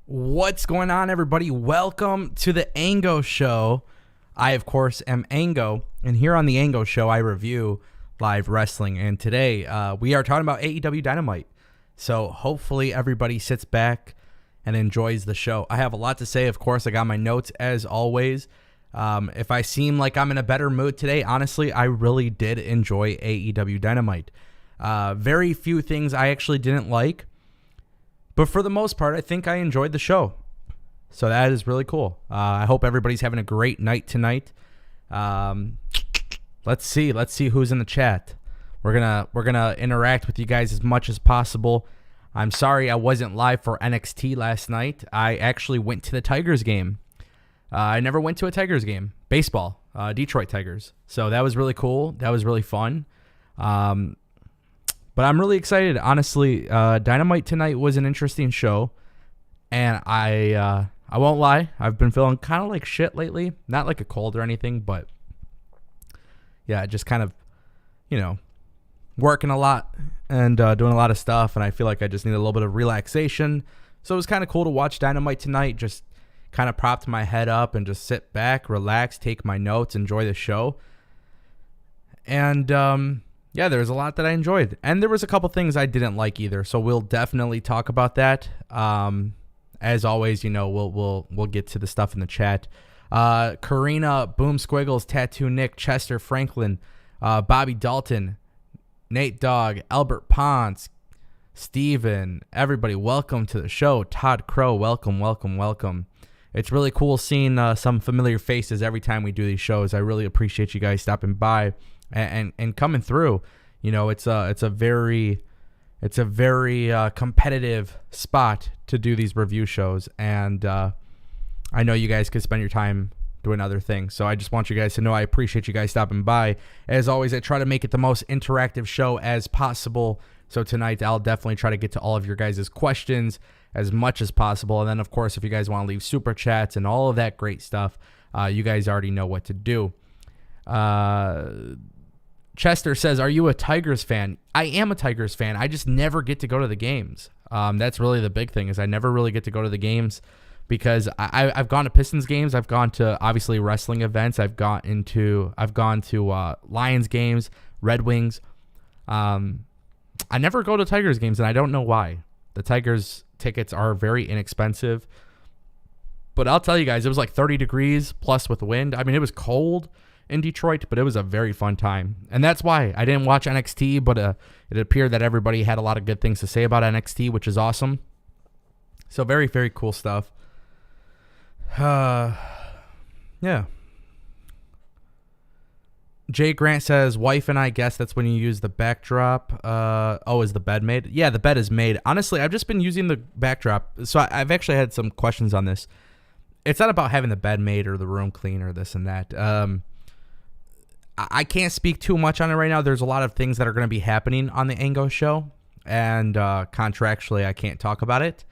What's going on, everybody? Welcome to the Ango Show. I, of course, am Ango, and here on the Ango Show, I review live wrestling. And today, we are talking about AEW Dynamite. So hopefully everybody sits back and enjoys the show. I have a lot to say. Of course, I got my notes as always. If I seem like I'm in a better mood today, honestly, I really did enjoy AEW Dynamite. Very few things I actually didn't like. But for the most part, I think I enjoyed the show. So that is really cool. I hope everybody's having a great night tonight. Let's see who's in the chat. We're gonna interact with you guys as much as possible. I'm sorry I wasn't live for NXT last night. I actually went to the Tigers game. I never went to a Tigers game. Baseball, Detroit Tigers. So that was really cool. That was really fun. But I'm really excited. Honestly, Dynamite tonight was an interesting show. And I won't lie, I've been feeling kind of like shit lately. Not like a cold or anything, but yeah, just kind of, working a lot and doing a lot of stuff. And I feel like I just need a little bit of relaxation. So it was kind of cool to watch Dynamite tonight. Just kind of propped my head up and just sit back, relax, take my notes, enjoy the show. And yeah, there was a lot that I enjoyed. And there was a couple things I didn't like either. So we'll definitely talk about that. As always, we'll get to the stuff in the chat. Karina, Boom Squiggles, Tattoo Nick, Chester Franklin, Bobby Dalton, Nate Dogg, Albert Ponce, Steven, everybody, welcome to the show. Todd Crow, welcome. It's really cool seeing some familiar faces every time we do these shows. I really appreciate you guys stopping by and coming through. It's a very competitive spot to do these review shows, and I know you guys could spend your time doing other things. So I just want you guys to know I appreciate you guys stopping by. As always, I try to make it the most interactive show as possible. So tonight, I'll definitely try to get to all of your guys' questions as much as possible. And then, of course, if you guys want to leave super chats and all of that great stuff, you guys already know what to do. Chester says, are you a Tigers fan? I am a Tigers fan. I just never get to go to the games. That's really the big thing, is I never really get to go to the games because I've gone to Pistons games. I've gone to, obviously, wrestling events. I've gone to Lions games, Red Wings. I never go to Tigers games, and I don't know why. The Tigers tickets are very inexpensive. But I'll tell you guys, it was like 30 degrees plus with wind. I mean, it was cold in Detroit, but it was a very fun time. And that's why I didn't watch NXT, but it appeared that everybody had a lot of good things to say about NXT, which is awesome. So very, very cool stuff. Yeah. Jay Grant says, wife and I guess that's when you use the backdrop. Is the bed made? Yeah, the bed is made. Honestly, I've just been using the backdrop. So I've actually had some questions on this. It's not about having the bed made or the room clean or this and that. I can't speak too much on it right now. There's a lot of things that are going to be happening on the Ango show. and contractually I can't talk about it.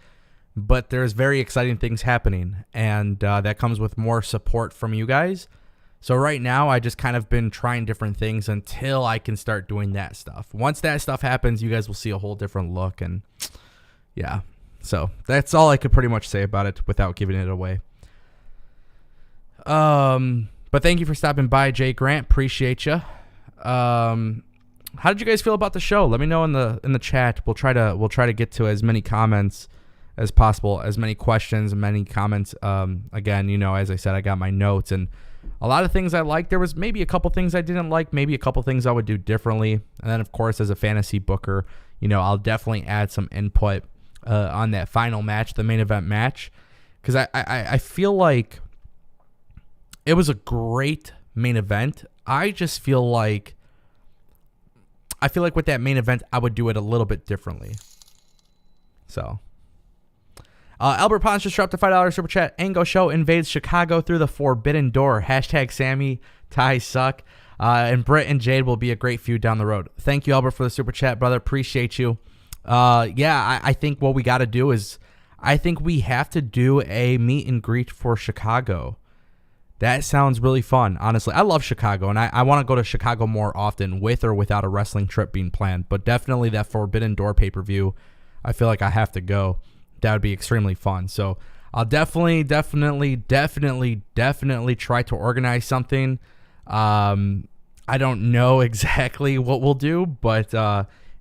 But there's very exciting things happening, and that comes with more support from you guys. So right now, I just kind of been trying different things until I can start doing that stuff. Once that stuff happens, you guys will see a whole different look, and yeah. So that's all I could pretty much say about it without giving it away. But thank you for stopping by, Jay Grant. Appreciate you. How did you guys feel about the show? Let me know in the chat. We'll try to get to as many comments as possible, as many questions, many comments. Again, as I said, I got my notes, and a lot of things I liked. There was maybe a couple things I didn't like, maybe a couple things I would do differently. And then, of course, as a fantasy booker, I'll definitely add some input on that final match, the main event match, because I feel like it was a great main event. I just feel like with that main event, I would do it a little bit differently. So. Albert Pons just dropped a $5 super chat. Ango Show invades Chicago through the forbidden door. # Sammy, Ty suck. And Britt and Jade will be a great feud down the road. Thank you, Albert, for the super chat, brother. Appreciate you. I think what we got to do is, I think we have to do a meet and greet for Chicago. That sounds really fun, honestly. I love Chicago, and I want to go to Chicago more often, with or without a wrestling trip being planned. But definitely that Forbidden Door pay-per-view, I feel like I have to go. That would be extremely fun. So I'll definitely try to organize something. I don't know exactly what we'll do, but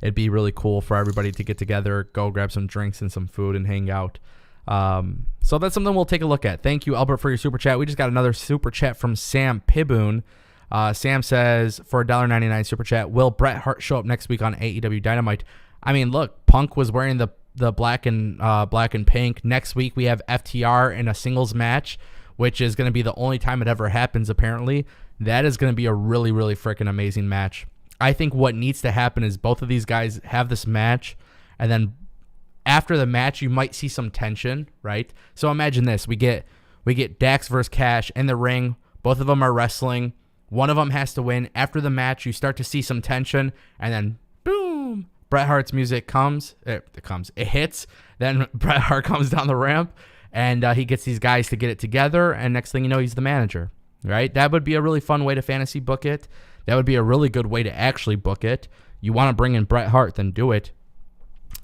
it'd be really cool for everybody to get together, go grab some drinks and some food and hang out. So that's something we'll take a look at. Thank you, Albert, for your super chat. We just got another super chat from Sam Piboon. Sam says, for a $1.99 super chat, will Bret Hart show up next week on AEW Dynamite? I mean, look, Punk was wearing the black and pink. Next week we have FTR in a singles match, which is going to be the only time it ever happens, apparently. That is going to be a really, really freaking amazing match. I think what needs to happen is both of these guys have this match, and then after the match you might see some tension, right? So imagine this. We get Dax versus Cash in the ring. Both of them are wrestling. One of them has to win. After the match, you start to see some tension, and then boom, Bret Hart's music it hits. Then Bret Hart comes down the ramp, and he gets these guys to get it together, and next thing you know, he's the manager, right? That would be a really fun way to fantasy book it. That would be a really good way to actually book it. You want to bring in Bret Hart, then do it.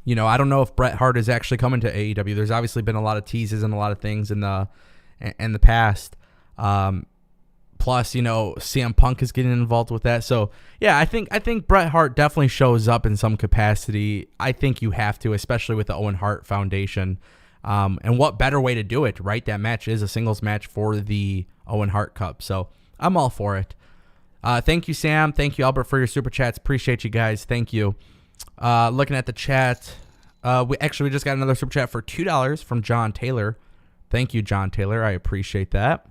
I don't know if Bret Hart is actually coming to AEW. There's obviously been a lot of teases and a lot of things in the past. Plus, CM Punk is getting involved with that. So, yeah, I think Bret Hart definitely shows up in some capacity. I think you have to, especially with the Owen Hart Foundation. And what better way to do it, right? That match is a singles match for the Owen Hart Cup. So, I'm all for it. Thank you, Sam. Thank you, Albert, for your super chats. Appreciate you guys. Thank you. Looking at the chat, we just got another super chat for $2 from John Taylor. Thank you, John Taylor. I appreciate that.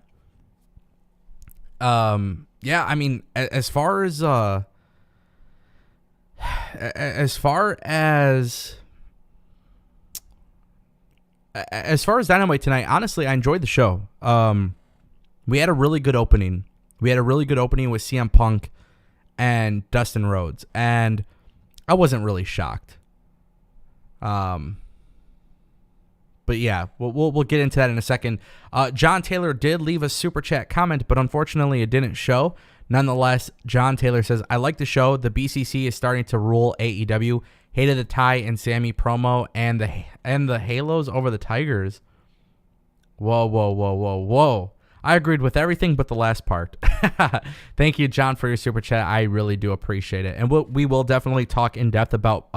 Yeah, I mean, as far as Dynamite tonight, honestly, I enjoyed the show. We had a really good opening. We had a really good opening with CM Punk and Dustin Rhodes, and I wasn't really shocked. But yeah, we'll get into that in a second. John Taylor did leave a super chat comment, but unfortunately it didn't show. Nonetheless, John Taylor says, I like the show. The BCC is starting to rule AEW. Hated the Ty and Sammy promo and the Halos over the Tigers. Whoa. I agreed with everything but the last part. Thank you, John, for your super chat. I really do appreciate it. And we will definitely talk in depth about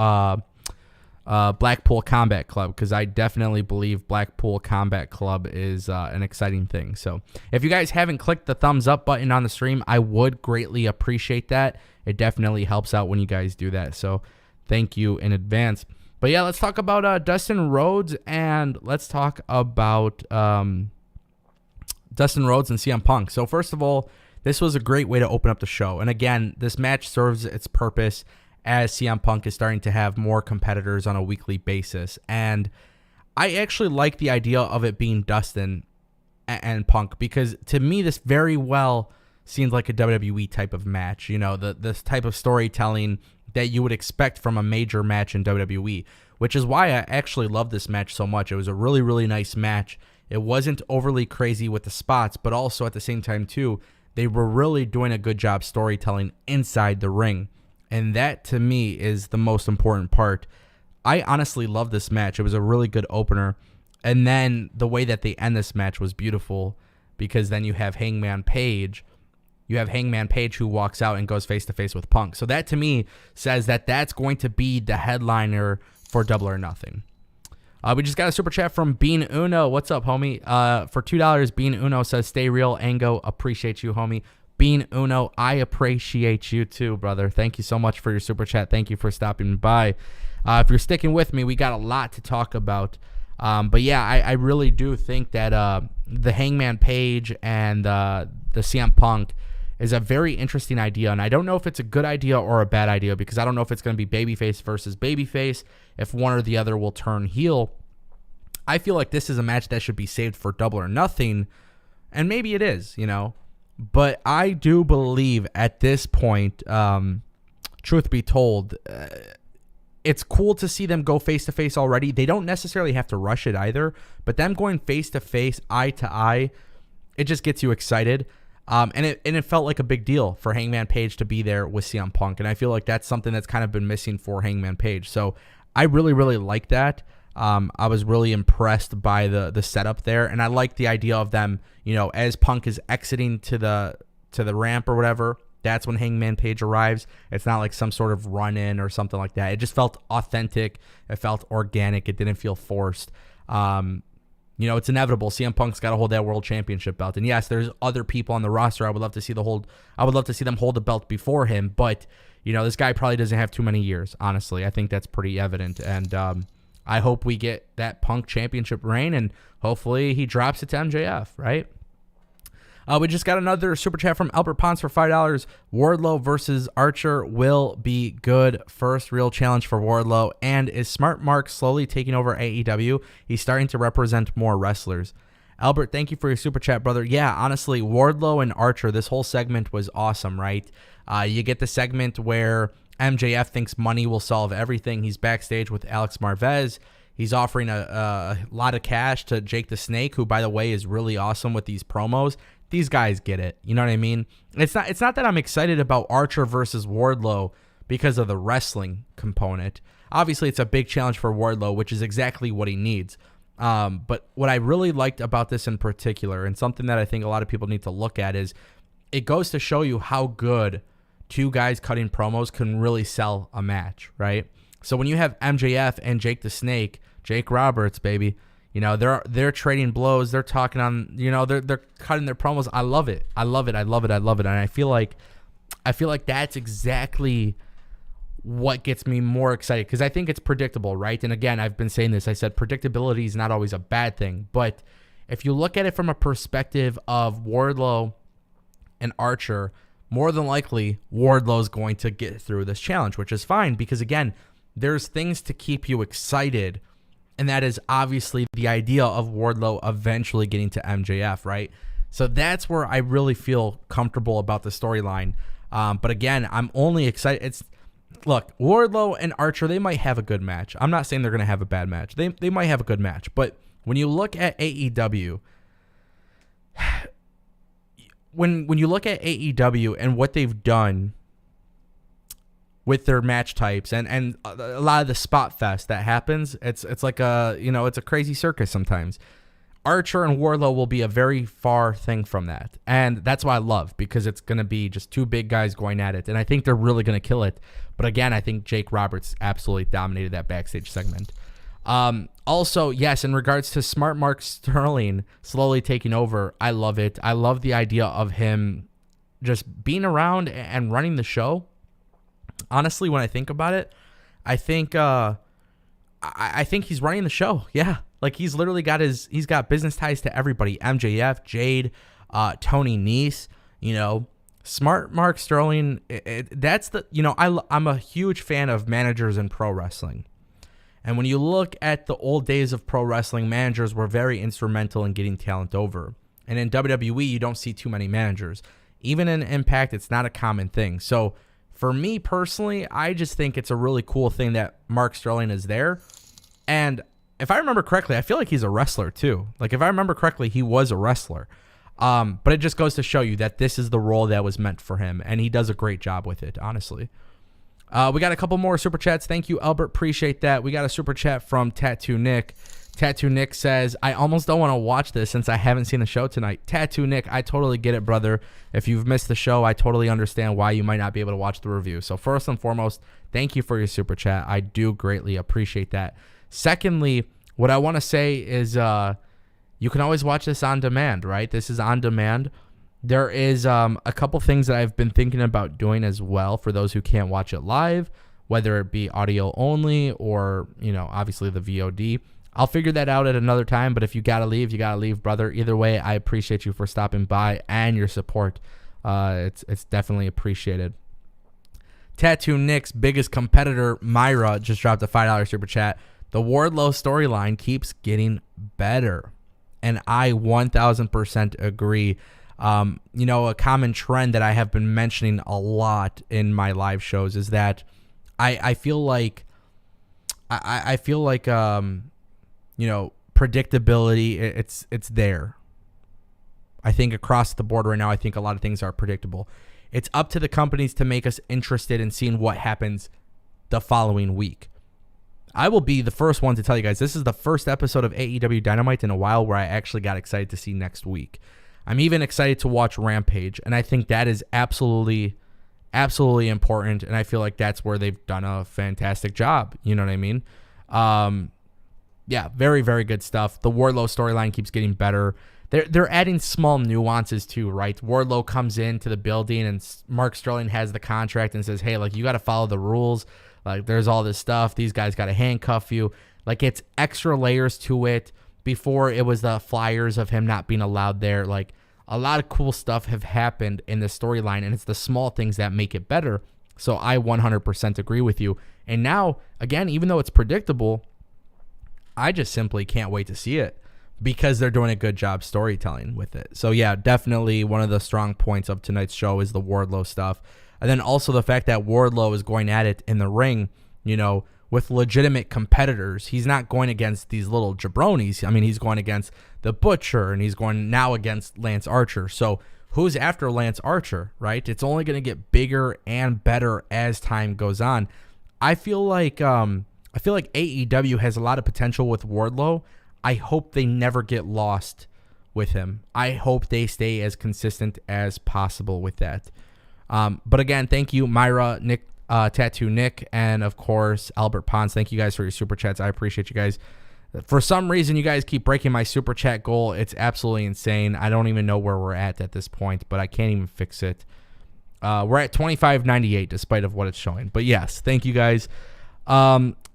Blackpool Combat Club, because I definitely believe Blackpool Combat Club is an exciting thing. So if you guys haven't clicked the thumbs up button on the stream, I would greatly appreciate that. It definitely helps out when you guys do that. So thank you in advance. But yeah, let's talk about Dustin Rhodes, and let's talk about Dustin Rhodes and CM Punk. So first of all, this was a great way to open up the show. And again, this match serves its purpose as CM Punk is starting to have more competitors on a weekly basis. And I actually like the idea of it being Dustin and Punk, because to me, this very well seems like a WWE type of match. This type of storytelling that you would expect from a major match in WWE, which is why I actually love this match so much. It was a really, really nice match. It wasn't overly crazy with the spots, but also at the same time, too, they were really doing a good job storytelling inside the ring. And that, to me, is the most important part. I honestly love this match. It was a really good opener. And then the way that they end this match was beautiful, because then you have Hangman Page. You have Hangman Page who walks out and goes face-to-face with Punk. So that, to me, says that that's going to be the headliner for Double or Nothing. We just got a super chat from Bean Uno. What's up, homie? For $2, Bean Uno says, stay real, Ango. Appreciate you, homie. Bean Uno, I appreciate you too, brother. Thank you so much for your super chat. Thank you for stopping by. If you're sticking with me, we got a lot to talk about. But yeah, I really do think that the Hangman Page and the CM Punk is a very interesting idea. And I don't know if it's a good idea or a bad idea, because I don't know if it's going to be babyface versus babyface, if one or the other will turn heel. I feel like this is a match that should be saved for Double or Nothing. And maybe it is, But I do believe at this point, truth be told, it's cool to see them go face-to-face already. They don't necessarily have to rush it either, but them going face-to-face, eye-to-eye, it just gets you excited. And it felt like a big deal for Hangman Page to be there with CM Punk, and I feel like that's something that's kind of been missing for Hangman Page. So I really, really like that. I was really impressed by the setup there, and I like the idea of them, as Punk is exiting to the ramp or whatever, that's when Hangman Page arrives. It's not like some sort of run-in or something like that. It just felt authentic. It felt organic. It didn't feel forced. It's inevitable. CM Punk's got to hold that World Championship belt, and yes, there's other people on the roster I would love to see them hold the belt before him, but this guy probably doesn't have too many years. Honestly, I think that's pretty evident, and I hope we get that Punk championship reign, and hopefully he drops it to MJF, right? We just got another super chat from Albert Pons for $5. Wardlow versus Archer will be good. First real challenge for Wardlow. And is Smart Mark slowly taking over AEW? He's starting to represent more wrestlers. Albert, thank you for your super chat, brother. Yeah, honestly, Wardlow and Archer, this whole segment was awesome, right? You get the segment where MJF thinks money will solve everything. He's backstage with Alex Marvez. He's offering a lot of cash to Jake the Snake, who, by the way, is really awesome with these promos. These guys get it. You know what I mean? It's not that I'm excited about Archer versus Wardlow because of the wrestling component. Obviously, it's a big challenge for Wardlow, which is exactly what he needs. But what I really liked about this in particular, and something that I think a lot of people need to look at, is it goes to show you how good two guys cutting promos can really sell a match, right? So when you have MJF and Jake the Snake, Jake Roberts, baby, they're trading blows. They're talking on, they're cutting their promos. I love it. I love it. And I feel like that's exactly what gets me more excited, because I think it's predictable, right? And again, I've been saying this. I said predictability is not always a bad thing, but if you look at it from a perspective of Wardlow and Archer, more than likely Wardlow's going to get through this challenge, which is fine, because again, there's things to keep you excited. And that is obviously the idea of Wardlow eventually getting to MJF, right? So that's where I really feel comfortable about the storyline. But again, I'm only excited. Look, Wardlow and Archer, they might have a good match. I'm not saying they're going to have a bad match. They might have a good match. But when you look at AEW, when you look at AEW and what they've done with their match types and a lot of the spot fest that happens, it's like it's a crazy circus sometimes. Archer and Wardlow will be a very far thing from that, and that's why I love, because it's going to be just two big guys going at it, and I think they're really going to kill it. But again, I think Jake Roberts absolutely dominated that backstage segment. Also, yes, in regards to Smart Mark Sterling slowly taking over, I love it. I love the idea of him just being around and running the show. Honestly, when I think about it, I think he's running the show. Yeah, like he's got business ties to everybody. MJF, Jade, Tony Nese. Smart Mark Sterling. I'm a huge fan of managers in pro wrestling, and when you look at the old days of pro wrestling, managers were very instrumental in getting talent over. And in WWE, you don't see too many managers. Even in Impact, it's not a common thing. So For me personally, I just think it's a really cool thing that Mark Sterling is there. And if I remember correctly, I feel like he's a wrestler too. Like if I remember correctly, he was a wrestler. But it just goes to show you that this is the role that was meant for him, and he does a great job with it, honestly. We got a couple more super chats. Thank you, Albert. Appreciate that. We got a super chat from Tattoo Nick. Tattoo Nick says, I almost don't want to watch this since I haven't seen the show tonight. Tattoo Nick, I totally get it, brother. If you've missed the show, I totally understand why you might not be able to watch the review. So first and foremost, thank you for your super chat. I do greatly appreciate that. Secondly, what I want to say is you can always watch this on demand, right? This is on demand. There is a couple things that I've been thinking about doing as well for those who can't watch it live, whether it be audio only or, obviously the VOD. I'll figure that out at another time, but if you got to leave, you got to leave, brother. Either way, I appreciate you for stopping by and your support. It's definitely appreciated. Tattoo Nick's biggest competitor, Myra, just dropped a $5 super chat. The Wardlow storyline keeps getting better, and I 1,000% agree. A common trend that I have been mentioning a lot in my live shows is that I feel like predictability, it's there. I think across the board right now, I think a lot of things are predictable. It's up to the companies to make us interested in seeing what happens the following week. I will be the first one to tell you guys, this is the first episode of AEW Dynamite in a while where I actually got excited to see next week. I'm even excited to watch Rampage, and I think that is absolutely important, and I feel like that's where they've done a fantastic job. You know what I mean? Yeah, very, very good stuff. The Wardlow storyline keeps getting better. They're adding small nuances too, right? Wardlow comes into the building, and Mark Sterling has the contract and says, hey, like, you got to follow the rules. Like, there's all this stuff. These guys got to handcuff you. Like, it's extra layers to it. Before, it was the flyers of him not being allowed there. Like, a lot of cool stuff have happened in the storyline, and it's the small things that make it better. So I 100% agree with you. And now, again, even though it's predictable, I just simply can't wait to see it because they're doing a good job storytelling with it. So yeah, definitely one of the strong points of tonight's show is the Wardlow stuff. And then also the fact that Wardlow is going at it in the ring, with legitimate competitors. He's not going against these little jabronis. I mean, he's going against the Butcher, and he's going now against Lance Archer. So who's after Lance Archer, right? It's only going to get bigger and better as time goes on. I feel like AEW has a lot of potential with Wardlow. I hope they never get lost with him. I hope they stay as consistent as possible with that. But again, thank you, Myra, Nick, Tattoo Nick, and of course, Albert Pons. Thank you guys for your super chats. I appreciate you guys. For some reason, you guys keep breaking my super chat goal. It's absolutely insane. I don't even know where we're at this point, but I can't even fix it. We're at 25.98 despite of what it's showing. But yes, thank you guys.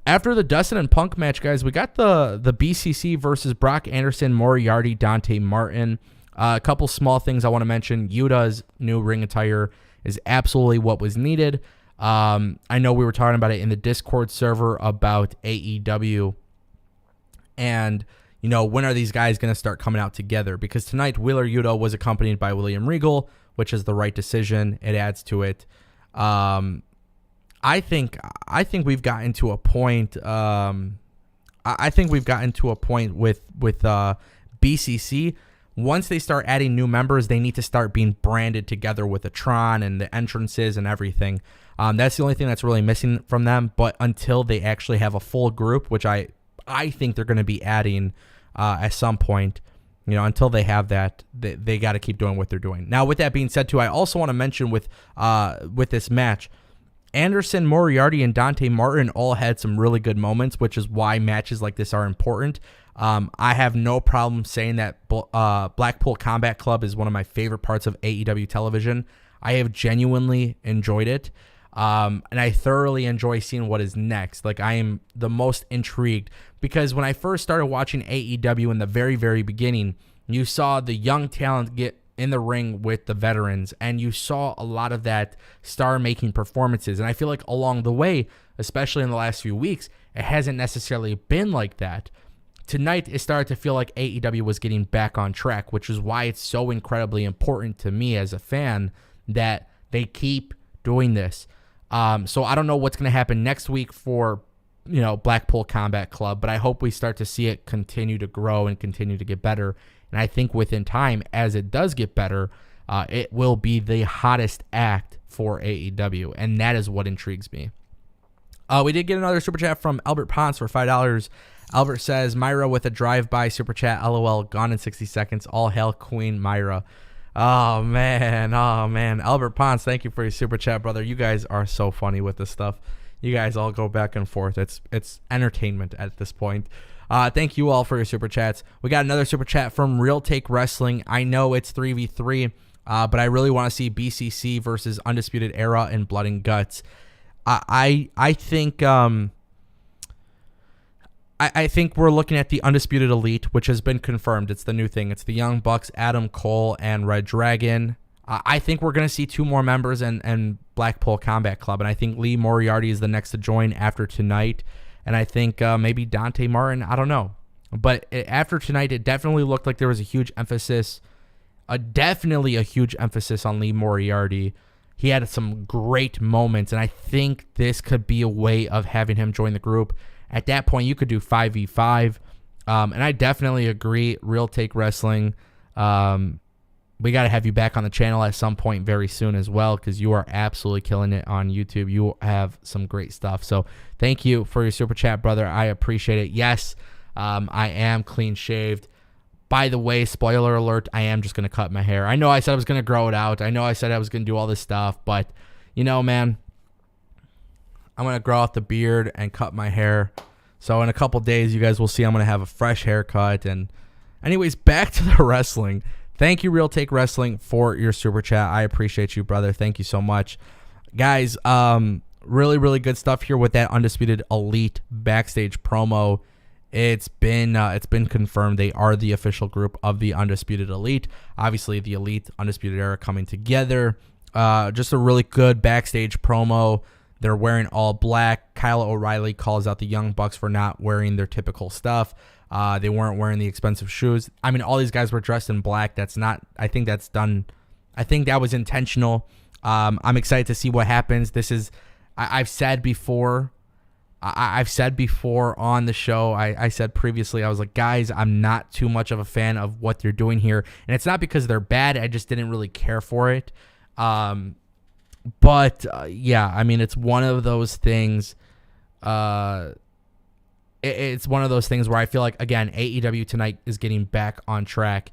After the Dustin and Punk match, guys, we got the BCC versus Brock Anderson, Moriarty, Dante Martin. A couple small things I want to mention. Yuta's new ring attire is absolutely what was needed. I know we were talking about it in the Discord server about AEW. And, when are these guys going to start coming out together? Because tonight, Wheeler Yuta was accompanied by William Regal, which is the right decision. It adds to it. I think we've gotten to a point. I think we've gotten to a point with BCC. Once they start adding new members, they need to start being branded together with the Tron and the entrances and everything. That's the only thing that's really missing from them. But until they actually have a full group, which I think they're going to be adding at some point, until they have that, they got to keep doing what they're doing. Now, with that being said, too, I also want to mention with this match, Anderson, Moriarty, and Dante Martin all had some really good moments, which is why matches like this are important. I have no problem saying that Blackpool Combat Club is one of my favorite parts of AEW television. I have genuinely enjoyed it, and I thoroughly enjoy seeing what is next. Like, I am the most intrigued because when I first started watching AEW in the very, very beginning, you saw the young talent get in the ring with the veterans, and you saw a lot of that star-making performances. And I feel like along the way, especially in the last few weeks, it hasn't necessarily been like that. Tonight, it started to feel like AEW was getting back on track, which is why it's so incredibly important to me as a fan that they keep doing this. So I don't know what's going to happen next week for, Blackpool Combat Club, but I hope we start to see it continue to grow and continue to get better. And I think within time, as it does get better, it will be the hottest act for AEW, and that is what intrigues me. We did get another super chat from Albert Ponce for $5. Albert says, Myra with a drive-by super chat, LOL, gone in 60 seconds. All hail Queen Myra. Oh, man. Albert Ponce, thank you for your super chat, brother. You guys are so funny with this stuff. You guys all go back and forth. It's entertainment at this point. Thank you all for your super chats. We got another super chat from Real Take Wrestling. I know it's 3v3, but I really want to see BCC versus Undisputed Era in Blood and Guts. I think I think we're looking at the Undisputed Elite, which has been confirmed. It's the new thing. It's the Young Bucks, Adam Cole, and Red Dragon. I think we're going to see 2 more members and Blackpool Combat Club, and I think Lee Moriarty is the next to join after tonight, and I think maybe Dante Martin. I don't know. But after tonight, it definitely looked like there was a huge emphasis, definitely a huge emphasis on Lee Moriarty. He had some great moments, and I think this could be a way of having him join the group. At that point, you could do 5v5, and I definitely agree, Real Take Wrestling. We got to have you back on the channel at some point very soon as well, because you are absolutely killing it on YouTube. You have some great stuff. So thank you for your super chat, brother. I appreciate it. Yes, I am clean shaved. By the way, spoiler alert, I am just going to cut my hair. I know I said I was going to grow it out. I know I said I was going to do all this stuff, but man, I'm going to grow out the beard and cut my hair. So in a couple days, you guys will see I'm going to have a fresh haircut. And anyways, back to the wrestling. Thank you, Real Take Wrestling, for your super chat. I appreciate you, brother. Thank you so much. Guys, really, really good stuff here with that Undisputed Elite backstage promo. It's been confirmed they are the official group of the Undisputed Elite. Obviously, the Elite Undisputed Era coming together. Just a really good backstage promo. They're wearing all black. Kyle O'Reilly calls out the Young Bucks for not wearing their typical stuff. They weren't wearing the expensive shoes. I mean, all these guys were dressed in black. I think that's done. I think that was intentional. I'm excited to see what happens. I've said before on the show, I said previously, I was like, guys, I'm not too much of a fan of what they're doing here. And it's not because they're bad. I just didn't really care for it. But yeah, I mean, it's one of those things. It's one of those things where I feel like, again, AEW tonight is getting back on track.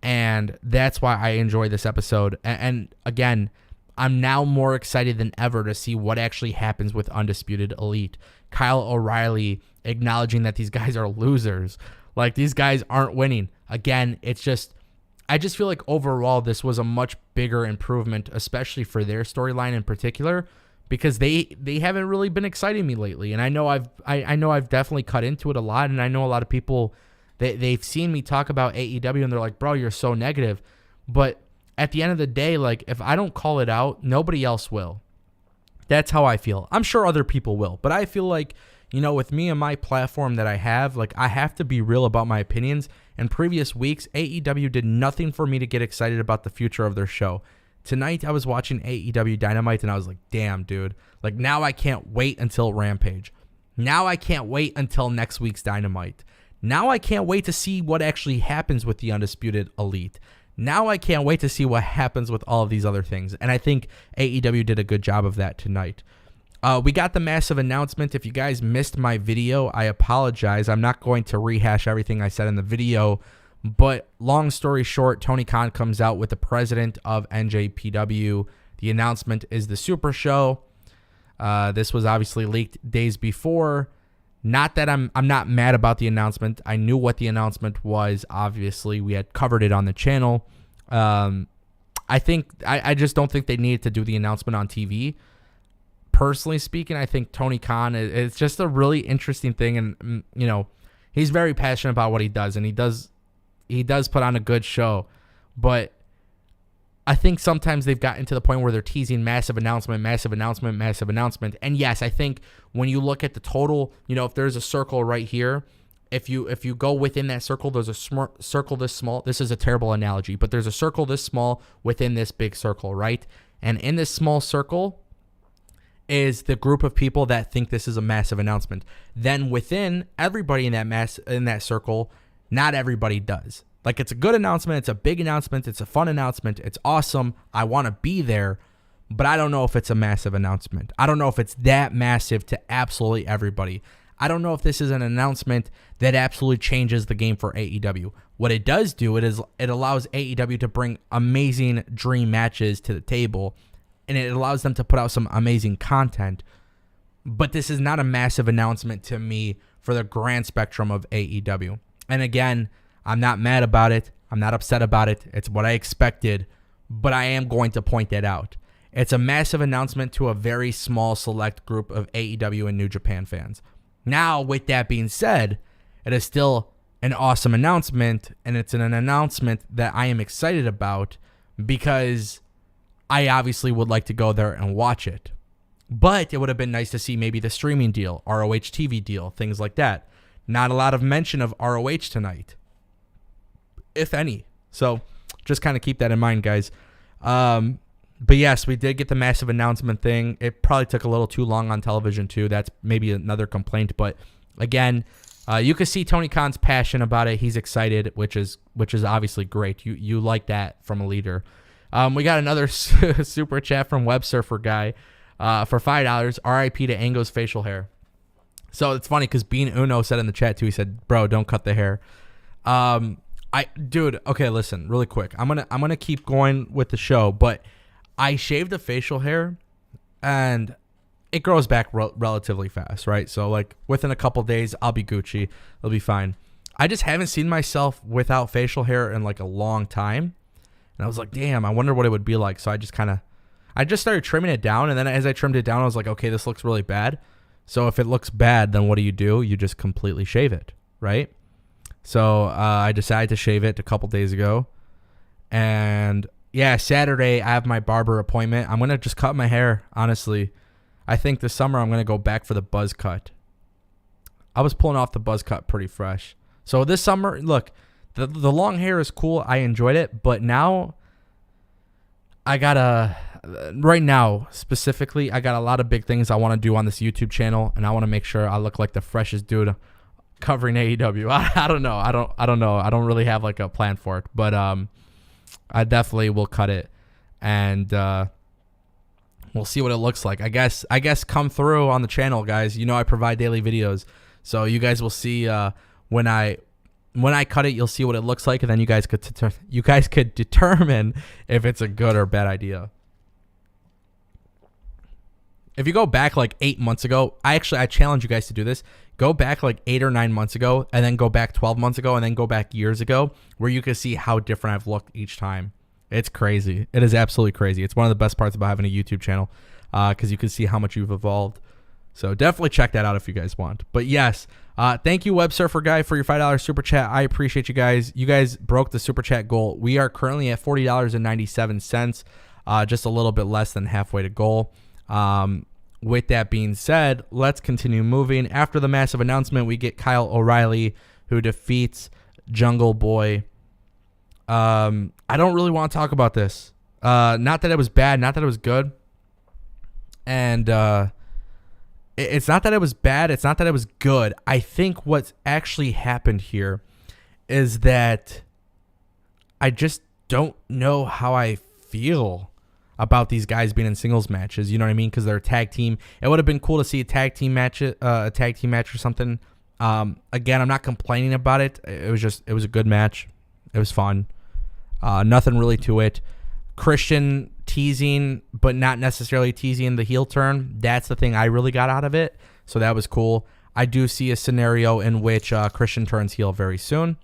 And that's why I enjoy this episode. And again, I'm now more excited than ever to see what actually happens with Undisputed Elite. Kyle O'Reilly acknowledging that these guys are losers. Like, these guys aren't winning. Again, I just feel like overall this was a much bigger improvement, especially for their storyline in particular, because they haven't really been exciting me lately. And I know I've definitely cut into it a lot, and I know a lot of people, they've seen me talk about AEW and they're like, bro, you're so negative. But at the end of the day, like, if I don't call it out, nobody else will. That's how I feel. I'm sure other people will, but I feel like, with me and my platform that I have, like, I have to be real about my opinions. In previous weeks, AEW did nothing for me to get excited about the future of their show. Tonight, I was watching AEW Dynamite, and I was like, damn, dude. Like, now I can't wait until Rampage. Now I can't wait until next week's Dynamite. Now I can't wait to see what actually happens with the Undisputed Elite. Now I can't wait to see what happens with all of these other things. And I think AEW did a good job of that tonight. We got the massive announcement. If you guys missed my video, I apologize. I'm not going to rehash everything I said in the video. But long story short, Tony Khan comes out with the president of NJPW. The announcement is the Super Show. This was obviously leaked days before. Not that I'm not mad about the announcement. I knew what the announcement was. Obviously, we had covered it on the channel. I just don't think they needed to do the announcement on TV. Personally speaking, I think Tony Khan is just a really interesting thing, and he's very passionate about what he does, and he does put on a good show. But I think sometimes they've gotten to the point where they're teasing massive announcement. And yes, I think when you look at the total, if there's a circle right here, if you go within that circle, there's a circle this small. This is a terrible analogy, but there's a circle this small within this big circle, right? And in this small circle, is the group of people that think this is a massive announcement. Then within everybody in that circle, not everybody does. Like, it's a good announcement, it's a big announcement, it's a fun announcement, it's awesome, I want to be there, but I don't know if it's a massive announcement. I don't know if it's that massive to absolutely everybody. I don't know if this is an announcement that absolutely changes the game for AEW. What it does do, it allows AEW to bring amazing dream matches to the table, and it allows them to put out some amazing content. But this is not a massive announcement to me for the grand spectrum of AEW. And again, I'm not mad about it. I'm not upset about it. It's what I expected, but I am going to point that out. It's a massive announcement to a very small select group of AEW and New Japan fans. Now, with that being said, it is still an awesome announcement, and it's an announcement that I am excited about because I obviously would like to go there and watch it. But it would have been nice to see maybe the streaming deal, ROH TV deal, things like that. Not a lot of mention of ROH tonight, if any. So just kind of keep that in mind, guys. But yes, we did get the massive announcement thing. It probably took a little too long on television too. That's maybe another complaint. But again, you can see Tony Khan's passion about it. He's excited, which is obviously great. You like that from a leader. We got another super chat from Web Surfer Guy for $5. RIP to Ango's facial hair. So it's funny because Bean Uno said in the chat too. He said, "Bro, don't cut the hair." Dude, okay, listen, really quick. I'm gonna keep going with the show, but I shaved the facial hair, and it grows back relatively fast, right? So like within a couple days, I'll be Gucci. It'll be fine. I just haven't seen myself without facial hair in like a long time, and I was like, damn, I wonder what it would be like. So I just started trimming it down, and then as I trimmed it down, I was like, okay, this looks really bad. So if it looks bad, then what do? You just completely shave it, right? So I decided to shave it a couple days ago, and yeah, Saturday I have my barber appointment. I'm gonna just cut my hair, honestly. I think this summer I'm gonna go back for the buzz cut. I was pulling off the buzz cut pretty fresh. So this summer, look, the long hair is cool. I enjoyed it, but now right now specifically, I got a lot of big things I want to do on this YouTube channel, and I want to make sure I look like the freshest dude covering AEW. I don't know. I don't know. I don't really have like a plan for it, but I definitely will cut it, and we'll see what it looks like. I guess come through on the channel, guys. You know I provide daily videos, so you guys will see when I cut it. You'll see what it looks like, and then you guys could determine if it's a good or bad idea. If you go back like 8 months ago, I challenge you guys to do this. Go back like 8 or 9 months ago, and then go back 12 months ago, and then go back years ago, where you can see how different I've looked each time. It's crazy. It is absolutely crazy. It's one of the best parts about having a YouTube channel, because you can see how much you've evolved. So definitely check that out if you guys want. But yes, thank you, Web Surfer Guy, for your $5 super chat. I appreciate you guys. You guys broke the super chat goal. We are currently at $40.97, just a little bit less than halfway to goal. With that being said, let's continue moving. After the massive announcement, we get Kyle O'Reilly, who defeats Jungle Boy. I don't really want to talk about this. Not that it was bad, not that it was good. And it's not that it was bad, it's not that it was good. I think what's actually happened here is that I just don't know how I feel about these guys being in singles matches, you know what I mean? Because they're a tag team. It would have been cool to see a tag team match or something. Again, I'm not complaining about it. It was a good match. It was fun. Nothing really to it. Christian teasing, but not necessarily teasing the heel turn. That's the thing I really got out of it. So that was cool. I do see a scenario in which Christian turns heel very soon.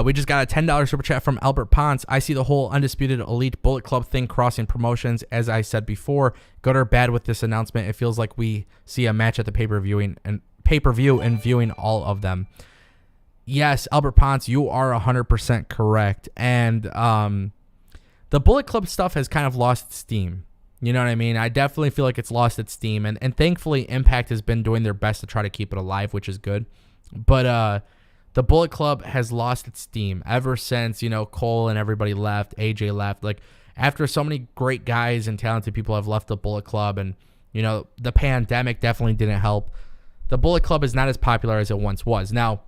We just got a $10 super chat from Albert Ponce. I see the whole Undisputed Elite Bullet Club thing crossing promotions. As I said before, good or bad with this announcement, it feels like we see a match at the pay-per-view and viewing all of them. Yes, Albert Ponce, you are 100% correct. And the Bullet Club stuff has kind of lost its steam. You know what I mean? I definitely feel like it's lost its steam. And thankfully, Impact has been doing their best to try to keep it alive, which is good. But the Bullet Club has lost its steam ever since, Cole and everybody left, AJ left. Like, after so many great guys and talented people have left the Bullet Club, and, The pandemic definitely didn't help. The Bullet Club is not as popular as it once was. Now,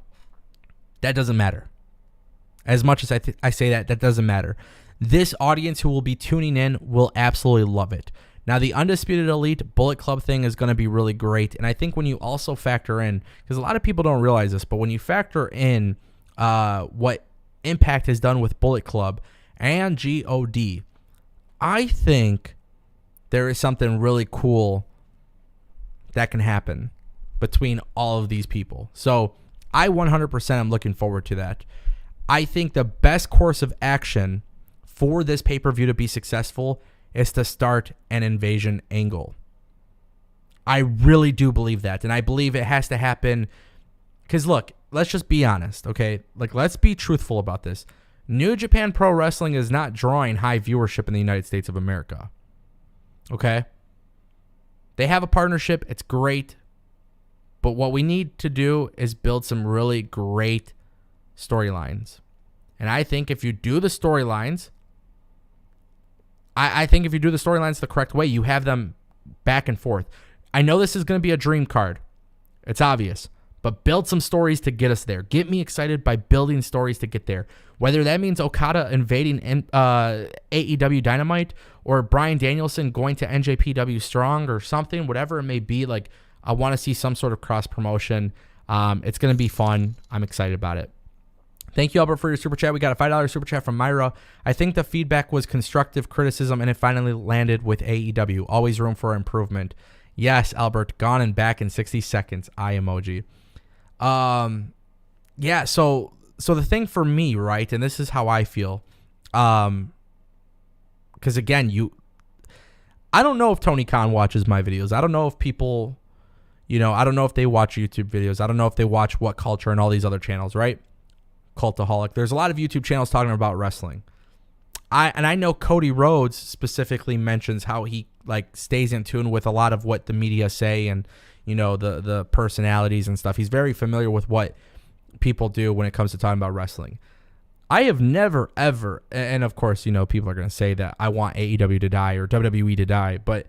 that doesn't matter. As much as I say that doesn't matter. This audience who will be tuning in will absolutely love it. Now, the Undisputed Elite Bullet Club thing is going to be really great. And I think when you also factor in, because a lot of people don't realize this, but when you factor in what Impact has done with Bullet Club and GOD, I think there is something really cool that can happen between all of these people. So I 100% am looking forward to that. I think the best course of action for this pay-per-view to be successful is to start an invasion angle. I really do believe that. And I believe it has to happen because, look, let's just be honest, okay? Let's be truthful about this. New Japan Pro Wrestling is not drawing high viewership in the United States of America. Okay? They have a partnership. It's great. But what we need to do is build some really great storylines. And I think if you do the storylines, I think if you do the storylines the correct way, you have them back and forth. I know this is going to be a dream card. It's obvious. But build some stories to get us there. Get me excited by building stories to get there. Whether that means Okada invading AEW Dynamite or Bryan Danielson going to NJPW Strong or something, whatever it may be. I want to see some sort of cross promotion. It's going to be fun. I'm excited about it. Thank you, Albert, for your super chat. We got a $5 super chat from Myra. I think the feedback was constructive criticism, and it finally landed with AEW. Always room for improvement. Yes, Albert, gone and back in 60 seconds. Eye emoji. Yeah, so the thing for me, right, and this is how I feel, because again, I don't know if Tony Khan watches my videos. I don't know if people, I don't know if they watch YouTube videos. I don't know if they watch What Culture and all these other channels, right? Cultaholic. There's a lot of YouTube channels talking about wrestling. I know Cody Rhodes specifically mentions how he stays in tune with a lot of what the media say and the personalities and stuff. He's very familiar with what people do when it comes to talking about wrestling. I have never ever, and of course people are going to say that I want AEW to die or WWE to die, but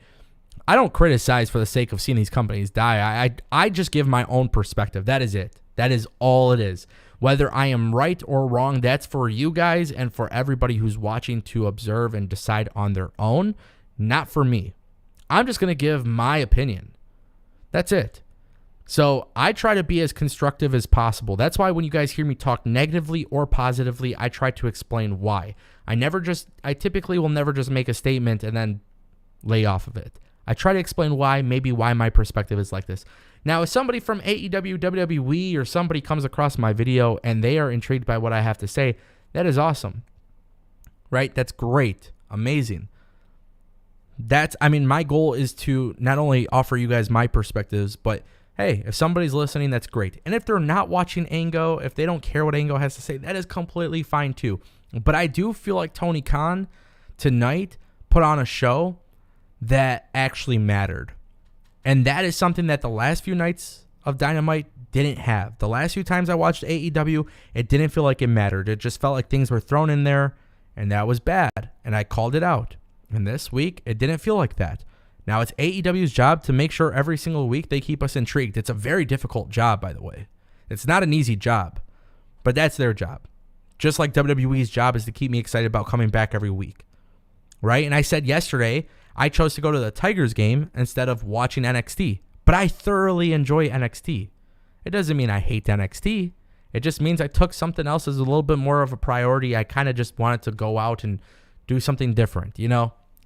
I don't criticize for the sake of seeing these companies die. I just give my own perspective. That is it. That is all it is. Whether I am right or wrong, that's for you guys and for everybody who's watching to observe and decide on their own, not for me. I'm just going to give my opinion. That's it. So I try to be as constructive as possible. That's why when you guys hear me talk negatively or positively, I try to explain why. I typically will never just make a statement and then lay off of it. I try to explain why my perspective is like this. Now, if somebody from AEW, WWE, or somebody comes across my video and they are intrigued by what I have to say, that is awesome. Right? That's great. Amazing. My goal is to not only offer you guys my perspectives, but hey, if somebody's listening, that's great. And if they're not watching Ango, if they don't care what Ango has to say, that is completely fine too. But I do feel like Tony Khan tonight put on a show that actually mattered. And that is something that the last few nights of Dynamite didn't have. The last few times I watched AEW, it didn't feel like it mattered. It just felt like things were thrown in there, and that was bad. And I called it out. And this week, it didn't feel like that. Now, it's AEW's job to make sure every single week they keep us intrigued. It's a very difficult job, by the way. It's not an easy job, but that's their job. Just like WWE's job is to keep me excited about coming back every week, right? And I said yesterday, I chose to go to the Tigers game instead of watching NXT, but I thoroughly enjoy NXT. It doesn't mean I hate NXT. It just means I took something else as a little bit more of a priority. I kind of just wanted to go out and do something different,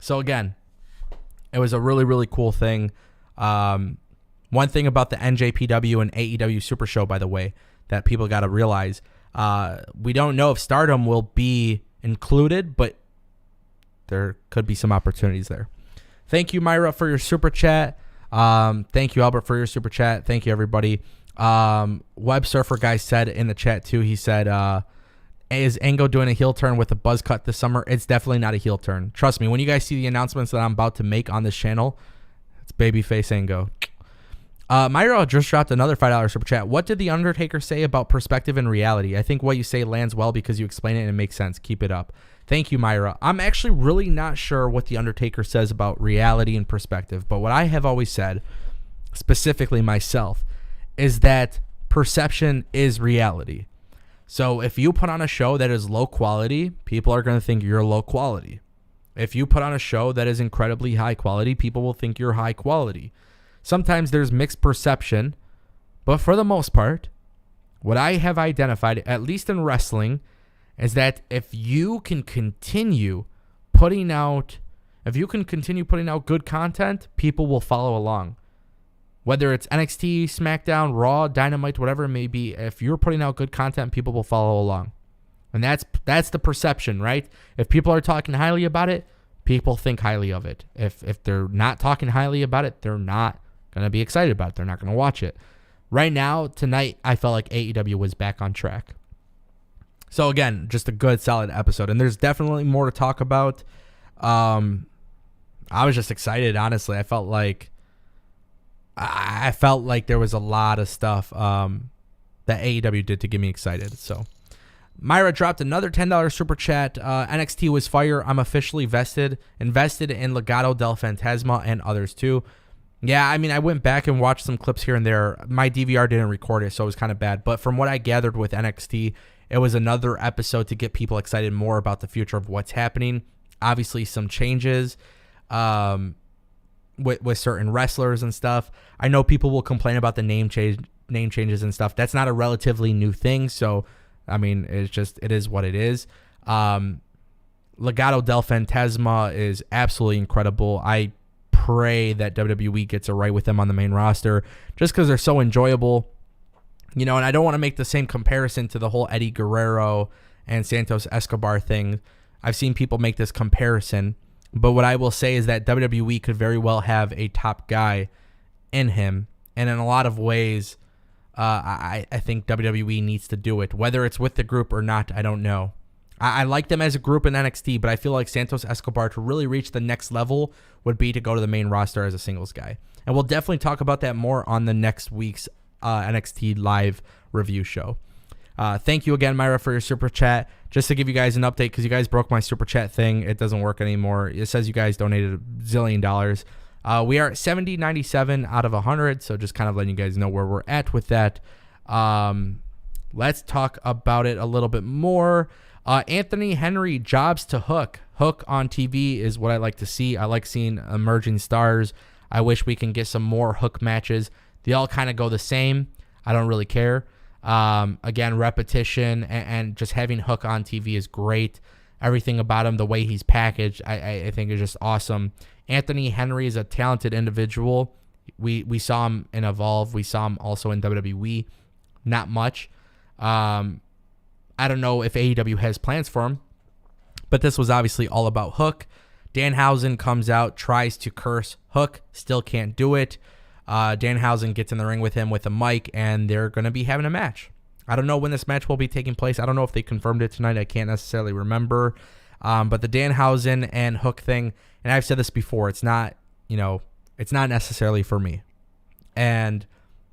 So again, it was a really, really cool thing. One thing about the NJPW and AEW Super Show, by the way, that people got to realize, we don't know if Stardom will be included, but there could be some opportunities there. Thank you, Myra, for your super chat. Thank you, Albert, for your super chat. Thank you, everybody. Web Surfer guy said in the chat, too, he said, is Ango doing a heel turn with a buzz cut this summer? It's definitely not a heel turn. Trust me, when you guys see the announcements that I'm about to make on this channel, it's babyface Ango. Myra just dropped another $5 super chat. What did The Undertaker say about perspective and reality? I think what you say lands well because you explain it and it makes sense. Keep it up. Thank you, Myra. I'm actually really not sure what The Undertaker says about reality and perspective, but what I have always said, specifically myself, is that perception is reality. So if you put on a show that is low quality, people are going to think you're low quality. If you put on a show that is incredibly high quality, people will think you're high quality. Sometimes there's mixed perception, but for the most part, what I have identified, at least in wrestling, is that if you can continue putting out good content, people will follow along. Whether it's NXT, SmackDown, Raw, Dynamite, whatever it may be, if you're putting out good content, people will follow along. And that's the perception, right? If people are talking highly about it, people think highly of it. If they're not talking highly about it, they're not going to be excited about it. They're not going to watch it. Right now, tonight, I felt like AEW was back on track. So again, just a good, solid episode. And there's definitely more to talk about. I was just excited, honestly. I felt like there was a lot of stuff that AEW did to get me excited. So Myra dropped another $10 super chat. NXT was fire. I'm officially invested in Legado del Fantasma and others too. Yeah, I mean, I went back and watched some clips here and there. My DVR didn't record it, so it was kind of bad. But from what I gathered with NXT, it was another episode to get people excited more about the future of what's happening. Obviously, some changes with certain wrestlers and stuff. I know people will complain about the name changes and stuff. That's not a relatively new thing. So, I mean, it is what it is. Legado del Fantasma is absolutely incredible. I pray that WWE gets it right with them on the main roster just because they're so enjoyable. And I don't want to make the same comparison to the whole Eddie Guerrero and Santos Escobar thing. I've seen people make this comparison, but what I will say is that WWE could very well have a top guy in him, and in a lot of ways, I think WWE needs to do it. Whether it's with the group or not, I don't know. I like them as a group in NXT, but I feel like Santos Escobar, to really reach the next level, would be to go to the main roster as a singles guy. And we'll definitely talk about that more on the next week's NXT live review show. Thank you again, Myra, for your super chat. Just to give you guys an update, because you guys broke my super chat thing. It doesn't work anymore. It says you guys donated $1 zillion. We are at 70.97 out of 100, so just kind of letting you guys know where we're at with that. Let's talk about it a little bit more. Anthony Henry jobs to Hook. Hook on TV is what I like to see. I like seeing emerging stars. I wish we can get some more Hook matches. They all kind of go the same. I don't really care. Again, repetition and just having Hook on TV is great. Everything about him, the way he's packaged, I think is just awesome. Anthony Henry is a talented individual. We saw him in Evolve. We saw him also in WWE. Not much. I don't know if AEW has plans for him, but this was obviously all about Hook. Danhausen comes out, tries to curse Hook, still can't do it. Danhausen gets in the ring with him with a mic, and they're going to be having a match. I don't know when this match will be taking place. I don't know if they confirmed it tonight. I can't necessarily remember. But the Danhausen and Hook thing, and I've said this before, it's not necessarily for me. And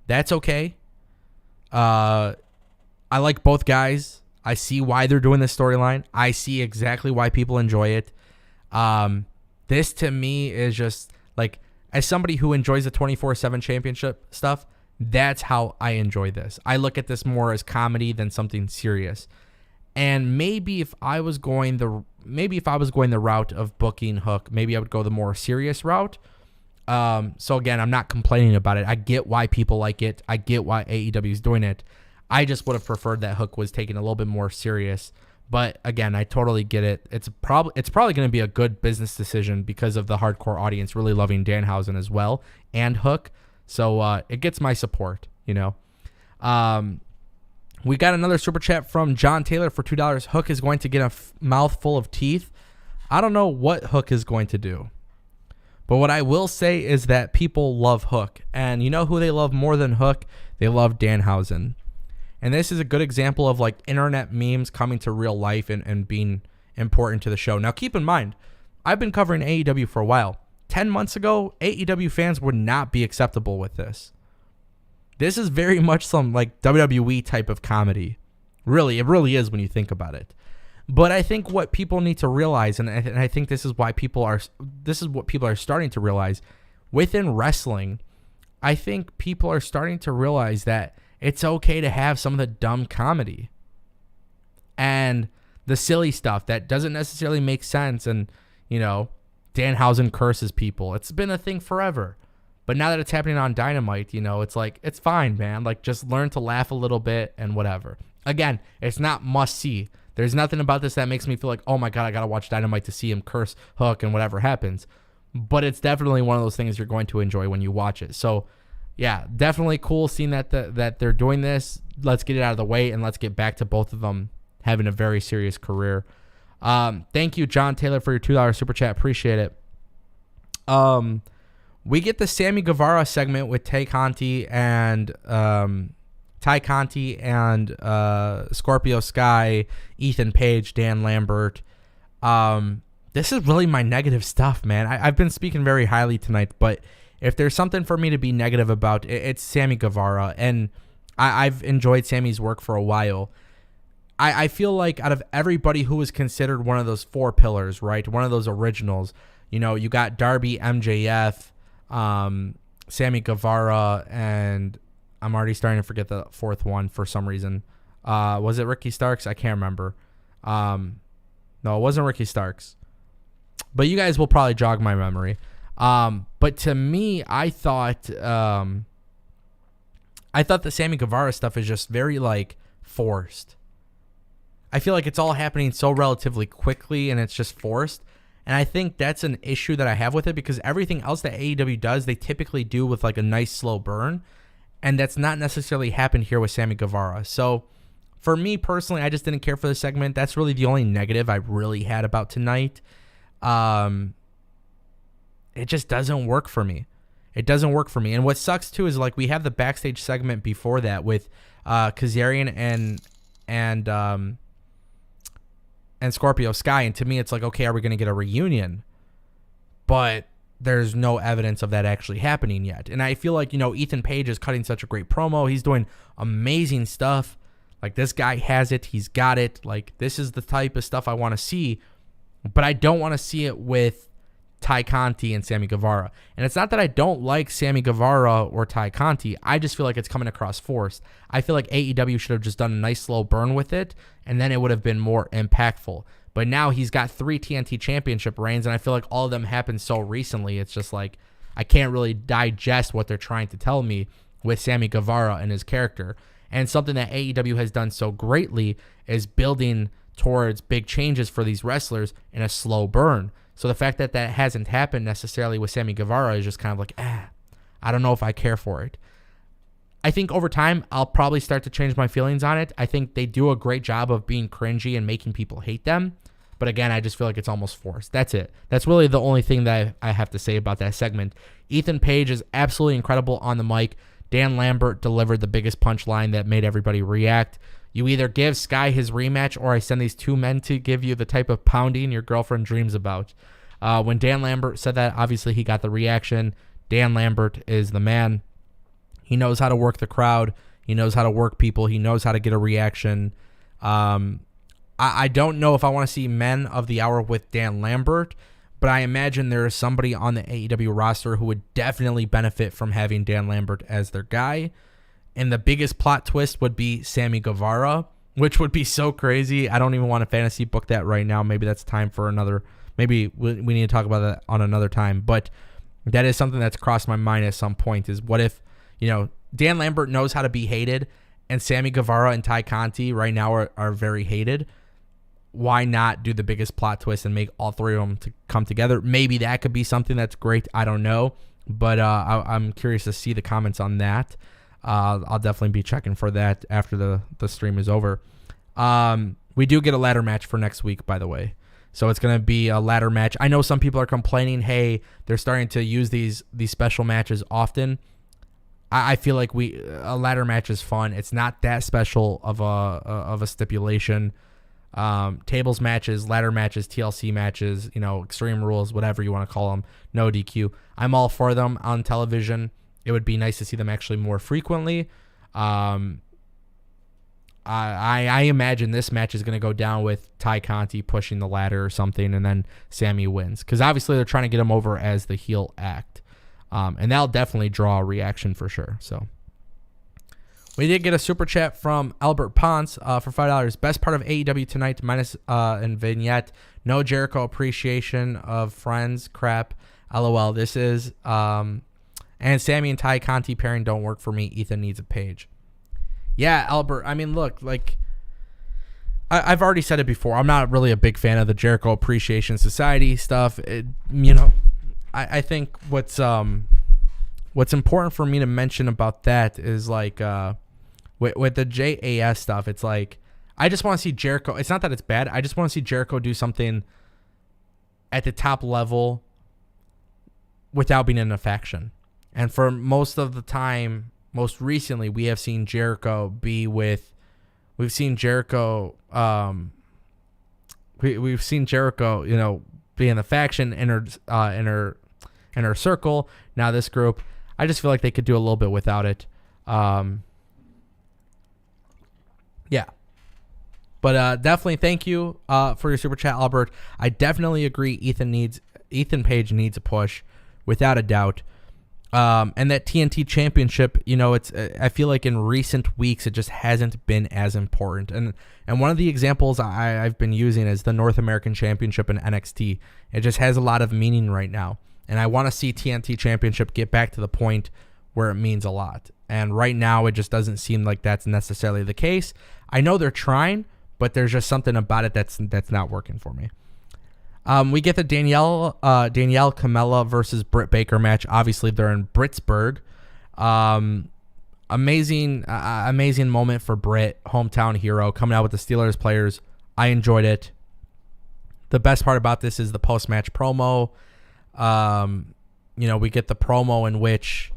that's okay. I like both guys. I see why they're doing this storyline. I see exactly why people enjoy it. This to me is just like, as somebody who enjoys the 24/7 championship stuff, that's how I enjoy this. I look at this more as comedy than something serious. And maybe if I was going the route of booking Hook, maybe I would go the more serious route. So again, I'm not complaining about it. I get why people like it. I get why AEW is doing it. I just would have preferred that Hook was taken a little bit more serious. But again, I totally get it. It's probably going to be a good business decision because of the hardcore audience really loving Danhausen as well and Hook. So it gets my support, We got another super chat from John Taylor for $2. Hook is going to get a mouthful of teeth. I don't know what Hook is going to do. But what I will say is that people love Hook. And you know who they love more than Hook? They love Danhausen. And this is a good example of like internet memes coming to real life and being important to the show. Now, keep in mind, I've been covering AEW for a while. 10 months ago, AEW fans would not be acceptable with this. This is very much some like WWE type of comedy. Really, it really is when you think about it. But I think what people need to realize, and I think this is what people are starting to realize within wrestling. I think people are starting to realize that it's okay to have some of the dumb comedy and the silly stuff that doesn't necessarily make sense. And, Danhausen curses people. It's been a thing forever. But now that it's happening on Dynamite, it's like, it's fine, man. Like, just learn to laugh a little bit and whatever. Again, it's not must see. There's nothing about this that makes me feel like, oh my God, I got to watch Dynamite to see him curse Hook and whatever happens. But it's definitely one of those things you're going to enjoy when you watch it. So, yeah, definitely cool seeing that they're doing this. Let's get it out of the way and let's get back to both of them having a very serious career. Thank you, John Taylor, for your $2 super chat. Appreciate it. We get the Sammy Guevara segment with Tay Conti and Scorpio Sky, Ethan Page, Dan Lambert. This is really my negative stuff, man. I've been speaking very highly tonight, but if there's something for me to be negative about, it's Sammy Guevara. And I've enjoyed Sammy's work for a while. I feel like out of everybody who was considered one of those four pillars, right, one of those originals, you got Darby, MJF, Sammy Guevara, and I'm already starting to forget the fourth one for some reason. Was it Ricky Starks? I can't remember. No, it wasn't Ricky Starks. But you guys will probably jog my memory. But to me, I thought the Sammy Guevara stuff is just very forced. I feel like it's all happening so relatively quickly and it's just forced. And I think that's an issue that I have with it because everything else that AEW does, they typically do with a nice slow burn. And that's not necessarily happened here with Sammy Guevara. So for me personally, I just didn't care for the segment. That's really the only negative I really had about tonight. It just doesn't work for me. It doesn't work for me. And what sucks too is we have the backstage segment before that with Kazarian and Scorpio Sky, and to me it's okay, are we going to get a reunion? But there's no evidence of that actually happening yet. And I feel like, Ethan Page is cutting such a great promo. He's doing amazing stuff. This guy has it. He's got it. This is the type of stuff I want to see, but I don't want to see it with Tay Conti and Sammy Guevara. And it's not that I don't like Sammy Guevara or Tay Conti. I just feel like it's coming across forced. I feel like AEW should have just done a nice slow burn with it, and then it would have been more impactful. But now he's got 3 TNT championship reigns, and I feel like all of them happened so recently. It's just I can't really digest what they're trying to tell me with Sammy Guevara and his character. And something that AEW has done so greatly is building towards big changes for these wrestlers in a slow burn. So the fact that hasn't happened necessarily with Sammy Guevara is just kind of I don't know if I care for it. I think over time, I'll probably start to change my feelings on it. I think they do a great job of being cringy and making people hate them. But again, I just feel like it's almost forced. That's it. That's really the only thing that I have to say about that segment. Ethan Page is absolutely incredible on the mic. Dan Lambert delivered the biggest punchline that made everybody react. You either give Sky his rematch or I send these two men to give you the type of pounding your girlfriend dreams about. When Dan Lambert said that, obviously he got the reaction. Dan Lambert is the man. He knows how to work the crowd. He knows how to work people. He knows how to get a reaction. I don't know if I want to see Men of the Hour with Dan Lambert, but I imagine there is somebody on the AEW roster who would definitely benefit from having Dan Lambert as their guy. And the biggest plot twist would be Sammy Guevara, which would be so crazy. I don't even want to fantasy book that right now. Maybe that's time for another. Maybe we need to talk about that on another time. But that is something that's crossed my mind at some point is what if, Dan Lambert knows how to be hated and Sammy Guevara and Tay Conti right now are very hated. Why not do the biggest plot twist and make all three of them to come together? Maybe that could be something that's great. I don't know. But I'm curious to see the comments on that. I'll definitely be checking for that after the stream is over. We do get a ladder match for next week, by the way. So it's going to be a ladder match. I know some people are complaining, hey, they're starting to use these special matches often. I feel like a ladder match is fun. It's not that special of a stipulation. Tables matches, ladder matches, TLC matches, Extreme Rules, whatever you want to call them, no DQ. I'm all for them on television. It would be nice to see them actually more frequently. I imagine this match is going to go down with Ty Conti pushing the ladder or something, and then Sammy wins. Because obviously they're trying to get him over as the heel act. And that'll definitely draw a reaction for sure. So we did get a super chat from Albert Ponce for $5. Best part of AEW tonight minus and vignette. No Jericho appreciation of Friends. Crap. LOL. This is and Sammy and Ty Conti pairing don't work for me. Ethan needs a page. Yeah, Albert. I mean, look, like I've already said it before. I'm not really a big fan of the Jericho Appreciation Society stuff. I think what's important for me to mention about that is like with the JAS stuff. It's like I just want to see Jericho. It's not that it's bad. I just want to see Jericho do something at the top level without being in a faction. And for most of the time, most recently, we have seen Jericho be with. We've seen Jericho. We've seen Jericho, be in the faction, inner circle. Now this group, I just feel like they could do a little bit without it. Yeah. But definitely thank you for your super chat, Albert. I definitely agree. Ethan Page needs a push, without a doubt. And that TNT championship, I feel like in recent weeks, it just hasn't been as important. And one of the examples I've been using is the North American Championship in NXT. It just has a lot of meaning right now. And I want to see TNT championship get back to the point where it means a lot. And right now, it just doesn't seem like that's necessarily the case. I know they're trying, but there's just something about it that's not working for me. We get the Danielle Camella versus Britt Baker match. Obviously, they're in Britsburg. Amazing moment for Britt, hometown hero, coming out with the Steelers players. I enjoyed it. The best part about this is the post-match promo. We get the promo in which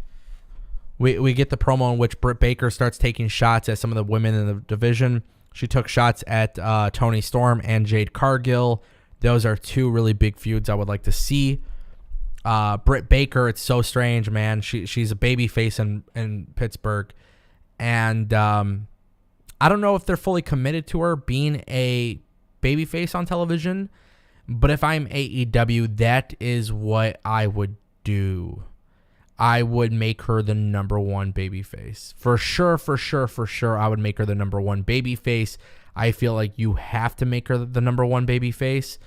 Britt Baker starts taking shots at some of the women in the division. She took shots at Toni Storm and Jade Cargill. Those are two really big feuds I would like to see. Britt Baker, it's so strange, man. She's a baby face in Pittsburgh. And I don't know if they're fully committed to her being a baby face on television. But if I'm AEW, that is what I would do. I would make her the number one baby face. For sure, I would make her the number one baby face. I feel like you have to make her the number one baby face.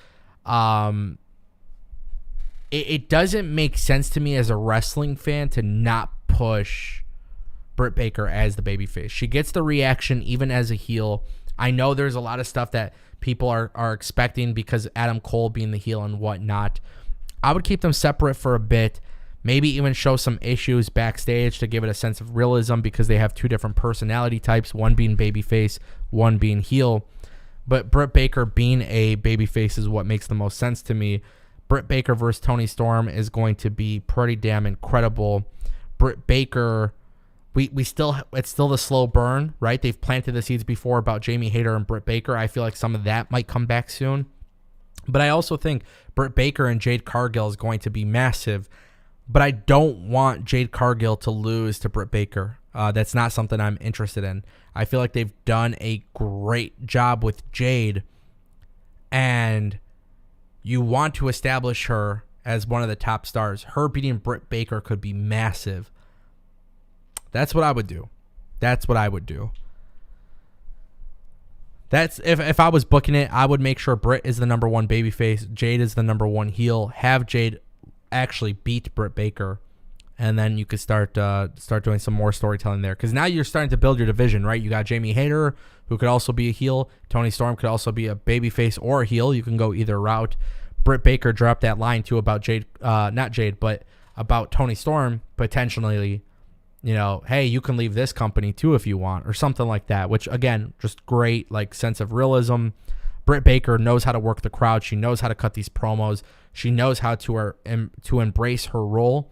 It doesn't make sense to me as a wrestling fan to not push Britt Baker as the baby face. She gets the reaction even as a heel. I know there's a lot of stuff that people are expecting because Adam Cole being the heel and whatnot. I would keep them separate for a bit. Maybe even show some issues backstage to give it a sense of realism because they have two different personality types, one being babyface, one being heel. But Britt Baker being a babyface is what makes the most sense to me. Britt Baker versus Toni Storm is going to be pretty damn incredible. Britt Baker, it's still the slow burn, right? They've planted the seeds before about Jamie Hayter and Britt Baker. I feel like some of that might come back soon. But I also think Britt Baker and Jade Cargill is going to be massive. But I don't want Jade Cargill to lose to Britt Baker. That's not something I'm interested in. I feel like they've done a great job with Jade. And you want to establish her as one of the top stars. Her beating Britt Baker could be massive. That's what I would do. That's if I was booking it, I would make sure Britt is the number one babyface. Jade is the number one heel. Have Jade actually beat Britt Baker, and then you could start doing some more storytelling there, because now you're starting to build your division, right? You got Jamie Hayter, who could also be a heel. Toni Storm could also be a babyface or a heel. You can go either route. Britt Baker dropped that line too about but about Toni Storm potentially, hey, you can leave this company too if you want, or something like that, which again, just great like sense of realism. Britt Baker knows how to work the crowd. She knows how to cut these promos. She knows how to embrace her role.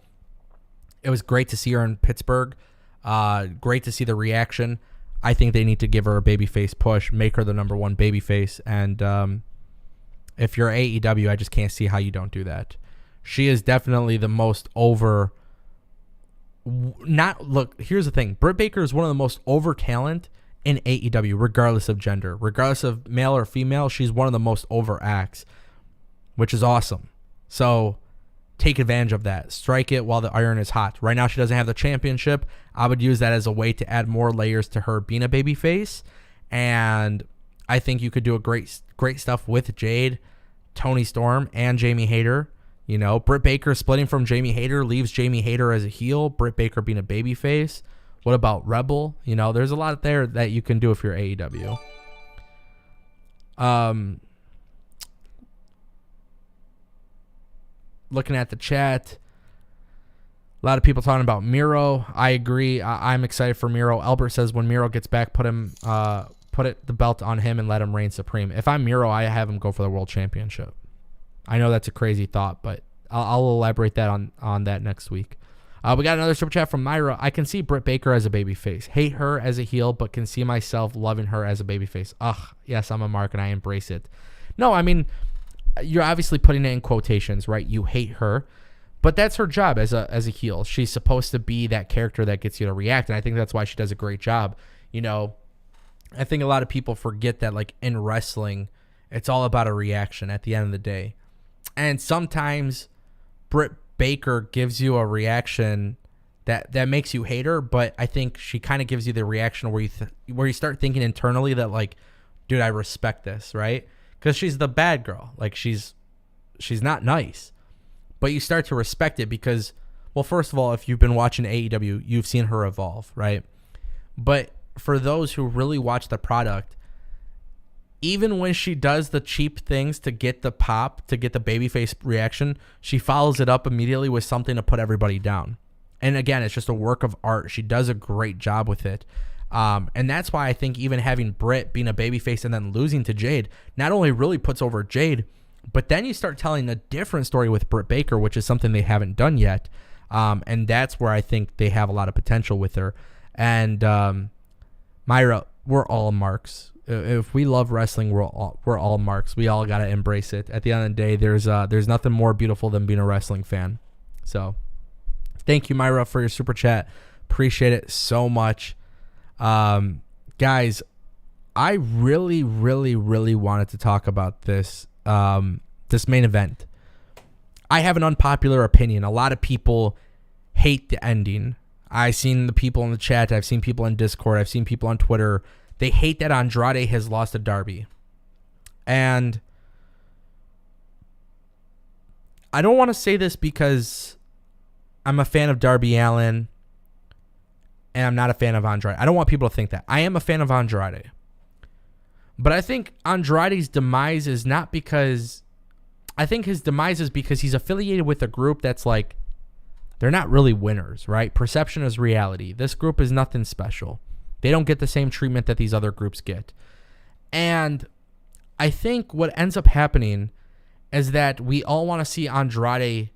It was great to see her in Pittsburgh. Great to see the reaction. I think they need to give her a babyface push, make her the number one babyface. And if you're AEW, I just can't see how you don't do that. She is definitely the most over. Look, here's the thing. Britt Baker is one of the most over talent in AEW, regardless of gender, regardless of male or female. She's one of the most over acts, which is awesome. So take advantage of that. Strike it while the iron is hot. Right now, she doesn't have the championship. I would use that as a way to add more layers to her being a babyface. And I think you could do a great stuff with Jade, Toni Storm, and Jamie Hayter. You know, Britt Baker splitting from Jamie Hayter leaves Jamie Hayter as a heel. Britt Baker being a babyface. What about Rebel? You know, there's a lot there that you can do if you're AEW. Looking at the chat, a lot of people talking about Miro. I agree. I'm excited for Miro. Albert says when Miro gets back, put the belt on him and let him reign supreme. If I'm Miro, I have him go for the world championship. I know that's a crazy thought, but I'll elaborate that on that next week. We got another super chat from Myra. I can see Britt Baker as a babyface. Hate her as a heel, but can see myself loving her as a babyface. Ugh, yes, I'm a mark and I embrace it. No, I mean, you're obviously putting it in quotations, right? You hate her, but that's her job as a heel. She's supposed to be that character that gets you to react, and I think that's why she does a great job. You know, I think a lot of people forget that, like, in wrestling, it's all about a reaction at the end of the day. And sometimes Britt Baker gives you a reaction that makes you hate her, but I think she kind of gives you the reaction where you start thinking internally that, like, dude, I respect this, right? Because she's the bad girl. Like, she's not nice. But you start to respect it because, well, first of all, if you've been watching AEW, you've seen her evolve, right? But for those who really watch the product, even when she does the cheap things to get the pop, to get the babyface reaction, she follows it up immediately with something to put everybody down. And again, it's just a work of art. She does a great job with it. And that's why I think even having Britt being a babyface and then losing to Jade not only really puts over Jade, but then you start telling a different story with Britt Baker, which is something they haven't done yet. And that's where I think they have a lot of potential with her. And Myra, we're all marks. If we love wrestling, we're all marks. We all got to embrace it. At the end of the day, there's nothing more beautiful than being a wrestling fan. So thank you, Myra, for your super chat. Appreciate it so much. Guys, I really, really, really wanted to talk about this main event. I have an unpopular opinion. A lot of people hate the ending. I've seen the people in the chat. I've seen people in Discord. I've seen people on Twitter. They hate that Andrade has lost to Darby. And I don't want to say this because I'm a fan of Darby Allin and I'm not a fan of Andrade. I don't want people to think that. I am a fan of Andrade. But I think Andrade's demise is not because... I think his demise is because he's affiliated with a group that's like... They're not really winners, right? Perception is reality. This group is nothing special. They don't get the same treatment that these other groups get. And I think what ends up happening is that we all want to see Andrade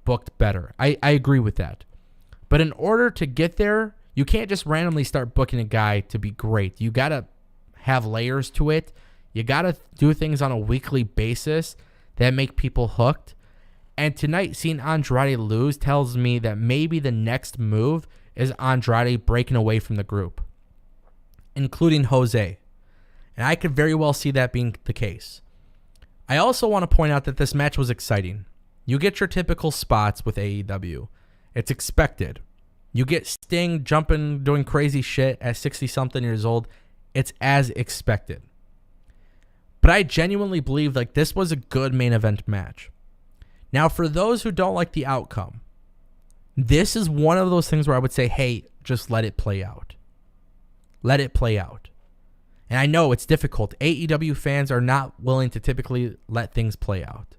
booked better. I agree with that. But in order to get there, you can't just randomly start booking a guy to be great. You got to have layers to it. You got to do things on a weekly basis that make people hooked. And tonight, seeing Andrade lose tells me that maybe the next move is Andrade breaking away from the group, including Jose. And I could very well see that being the case. I also want to point out that this match was exciting. You get your typical spots with AEW. It's expected. You get Sting jumping, doing crazy shit at 60-something years old. It's as expected. But I genuinely believe like this was a good main event match. Now, for those who don't like the outcome, this is one of those things where I would say, hey, just let it play out. Let it play out. And I know it's difficult. AEW fans are not willing to typically let things play out.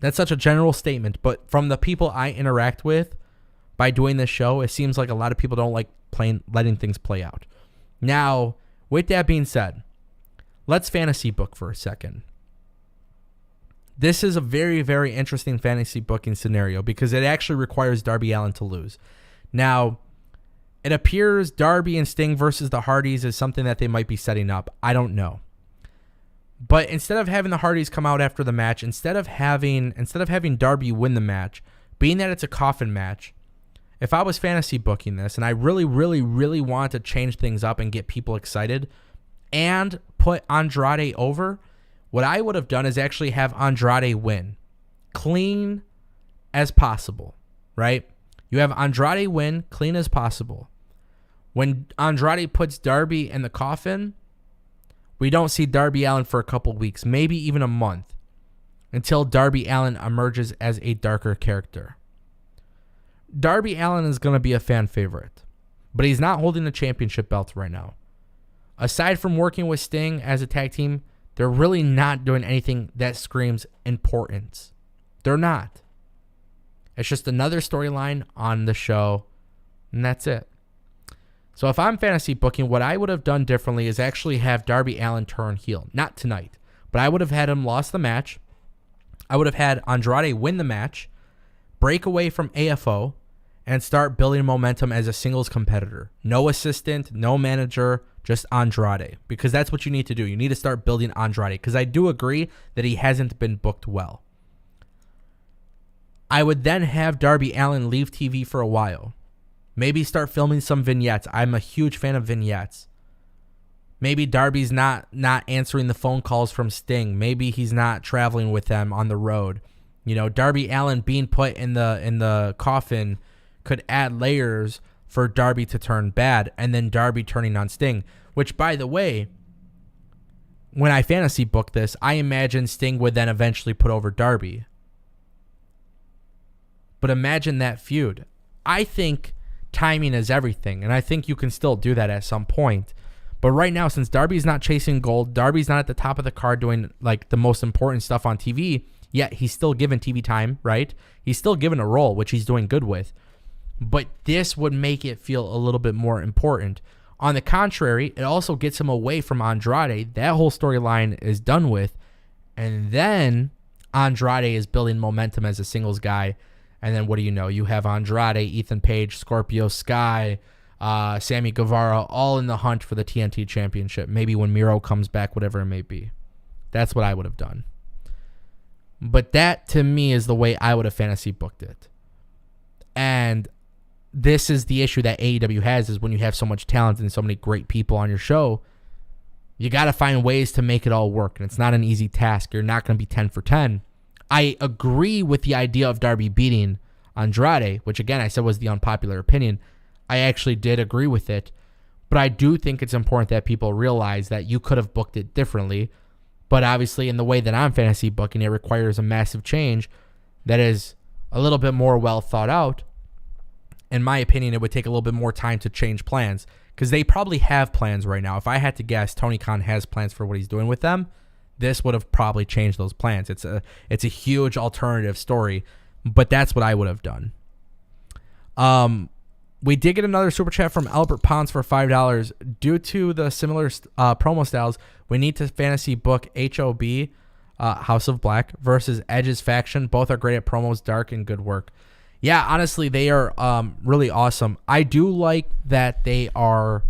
That's such a general statement, but from the people I interact with by doing this show, it seems like a lot of people don't like letting things play out. Now, with that being said, let's fantasy book for a second. This is a very, very interesting fantasy booking scenario because it actually requires Darby Allin to lose. Now, it appears Darby and Sting versus the Hardys is something that they might be setting up. I don't know. But instead of having the Hardys come out after the match, instead of having Darby win the match, being that it's a coffin match, if I was fantasy booking this and I really, really, really wanted to change things up and get people excited and put Andrade over, what I would have done is actually have Andrade win. Clean as possible, right? You have Andrade win clean as possible. When Andrade puts Darby in the coffin, we don't see Darby Allin for a couple weeks, maybe even a month, until Darby Allin emerges as a darker character. Darby Allin is going to be a fan favorite, but he's not holding the championship belt right now. Aside from working with Sting as a tag team, they're really not doing anything that screams importance. They're not. It's just another storyline on the show, and that's it. So if I'm fantasy booking, what I would have done differently is actually have Darby Allin turn heel. Not tonight, but I would have had him lost the match. I would have had Andrade win the match, break away from AFO, and start building momentum as a singles competitor. No assistant, no manager, just Andrade. Because that's what you need to do. You need to start building Andrade. Because I do agree that he hasn't been booked well. I would then have Darby Allin leave TV for a while. Maybe start filming some vignettes. I'm a huge fan of vignettes. Maybe Darby's not answering the phone calls from Sting. Maybe he's not traveling with them on the road. You know, Darby Allin being put in the coffin could add layers for Darby to turn bad, and then Darby turning on Sting. Which, by the way, when I fantasy book this, I imagine Sting would then eventually put over Darby. But imagine that feud. I think timing is everything, and I think you can still do that at some point. But right now, since Darby's not chasing gold, Darby's not at the top of the card doing like the most important stuff on TV, yet he's still given TV time, right? He's still given a role, which he's doing good with. But this would make it feel a little bit more important. On the contrary, it also gets him away from Andrade. That whole storyline is done with. And then Andrade is building momentum as a singles guy. And then what do you know? You have Andrade, Ethan Page, Scorpio Sky, Sammy Guevara, all in the hunt for the TNT Championship. Maybe when Miro comes back, whatever it may be. That's what I would have done. But that, to me, is the way I would have fantasy booked it. And this is the issue that AEW has, is when you have so much talent and so many great people on your show, you got to find ways to make it all work. And it's not an easy task. You're not going to be 10 for 10. I agree with the idea of Darby beating Andrade, which again I said was the unpopular opinion. I actually did agree with it, but I do think it's important that people realize that you could have booked it differently. But obviously, in the way that I'm fantasy booking, it requires a massive change that is a little bit more well thought out. In my opinion, it would take a little bit more time to change plans, because they probably have plans right now. If I had to guess, Tony Khan has plans for what he's doing with them. This would have probably changed those plans. It's a huge alternative story, but that's what I would have done. We did get another super chat from Albert Pons for $5. Due to the similar promo styles, we need to fantasy book HOB, House of Black, versus Edge's faction. Both are great at promos, dark, and good work. Yeah, honestly, they are really awesome. I do like that they are.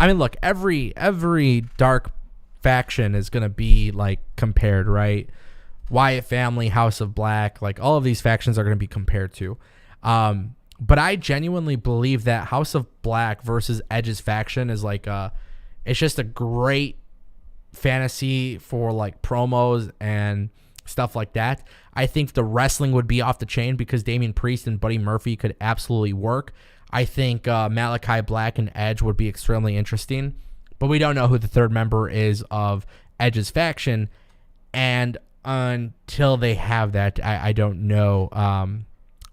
I mean, look, every dark faction is going to be like compared, right? Wyatt family, House of Black, like all of these factions are going to be compared to. But I genuinely believe that House of Black versus Edge's faction is like it's just a great fantasy for like promos and stuff like that. I think the wrestling would be off the chain because Damian Priest and Buddy Murphy could absolutely work. I think Malachi Black and Edge would be extremely interesting. But we don't know who the third member is of Edge's faction, and until they have that, I don't know.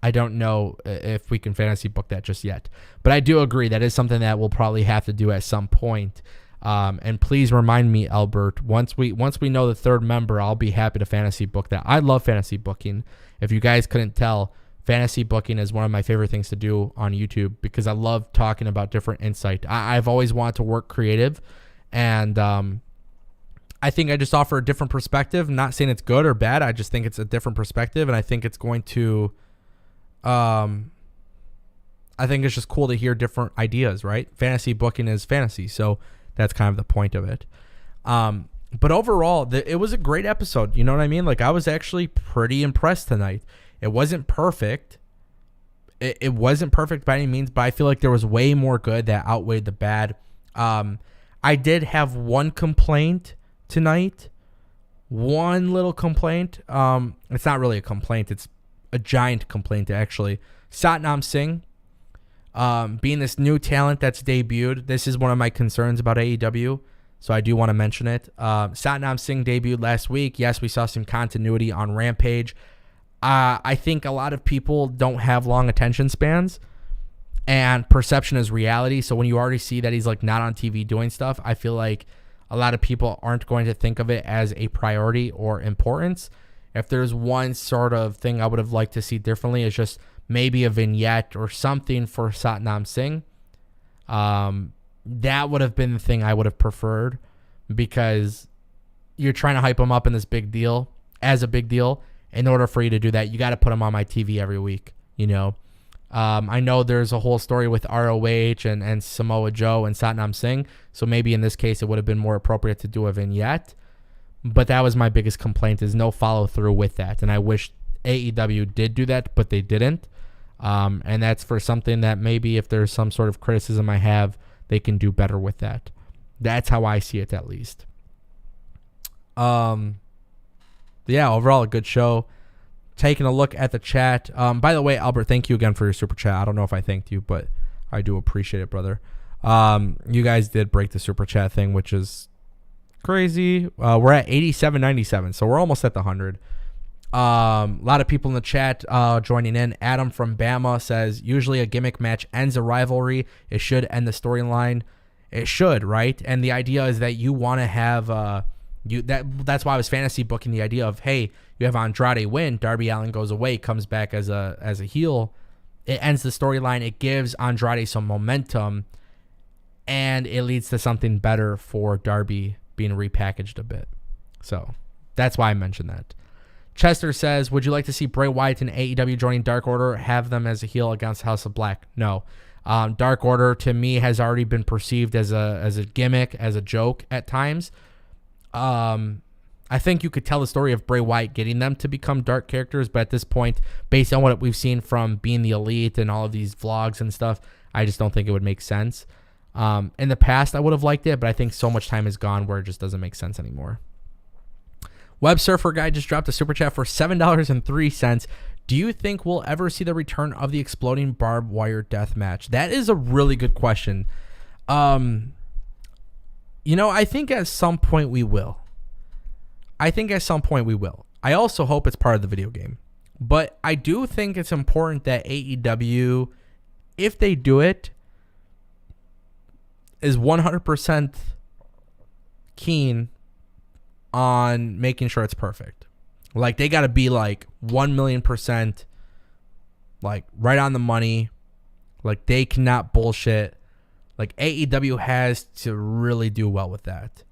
I don't know if we can fantasy book that just yet. But I do agree that is something that we'll probably have to do at some point. And please remind me, Albert, once we know the third member, I'll be happy to fantasy book that. I love fantasy booking. If you guys couldn't tell, fantasy booking is one of my favorite things to do on YouTube because I love talking about different insight. I've always wanted to work creative, and I think I just offer a different perspective. I'm not saying it's good or bad. I just think it's a different perspective, and I think it's going to I think it's just cool to hear different ideas, right? Fantasy booking is fantasy, so that's kind of the point of it. But overall, it was a great episode. You know what I mean? Like, I was actually pretty impressed tonight. It wasn't perfect. it wasn't perfect by any means, but I feel like there was way more good that outweighed the bad. I did have one complaint tonight. One little complaint. It's not really a complaint. It's a giant complaint, actually. Satnam Singh, being this new talent that's debuted, this is one of my concerns about AEW, so I do want to mention it. Satnam Singh debuted last week. Yes, we saw some continuity on Rampage. I think a lot of people don't have long attention spans, and perception is reality. So when you already see that he's like not on TV doing stuff, I feel like a lot of people aren't going to think of it as a priority or importance. If there's one sort of thing I would have liked to see differently, is just maybe a vignette or something for Satnam Singh. That would have been the thing I would have preferred, because you're trying to hype him up in this big deal as a big deal. In order for you to do that, you got to put him on my TV every week. I know there's a whole story with ROH and Samoa Joe and Satnam Singh, so maybe in this case it would have been more appropriate to do a vignette. But that was my biggest complaint, is no follow through with that, and I wish AEW did do that, but they didn't. And that's for something that maybe if there's some sort of criticism I have, they can do better with that. That's how I see it, at least. Yeah, overall a good show. Taking a look at the chat. By the way, Albert, thank you again for your super chat. I don't know if I thanked you, but I do appreciate it, brother. You guys did break the super chat thing, which is crazy. We're at 87.97, so we're almost at the 100. A lot of people in the chat joining in. Adam from Bama says, usually a gimmick match ends a rivalry. It should end the storyline. It should, right? And the idea is that you want to have that's why I was fantasy booking the idea of, hey, you have Andrade win, Darby Allin goes away, comes back as a heel. It ends the storyline. It gives Andrade some momentum, and it leads to something better for Darby being repackaged a bit. So that's why I mentioned that. Chester says, would you like to see Bray Wyatt and AEW joining Dark Order, have them as a heel against House of Black? No. Dark Order to me has already been perceived as a gimmick, as a joke at times. I think you could tell the story of Bray Wyatt getting them to become dark characters, but at this point, based on what we've seen from Being the Elite and all of these vlogs and stuff, I just don't think it would make sense. In the past, I would have liked it, but I think so much time has gone where it just doesn't make sense anymore. Web Surfer Guy just dropped a super chat for $7.03. Do you think we'll ever see the return of the exploding barbed wire death match? That is a really good question. I think at some point we will. I also hope it's part of the video game. But I do think it's important that AEW, if they do it, is 100% keen on making sure it's perfect. Like, they got to be like 1,000,000%, like right on the money. Like, they cannot bullshit. Like, AEW has to really do well with that.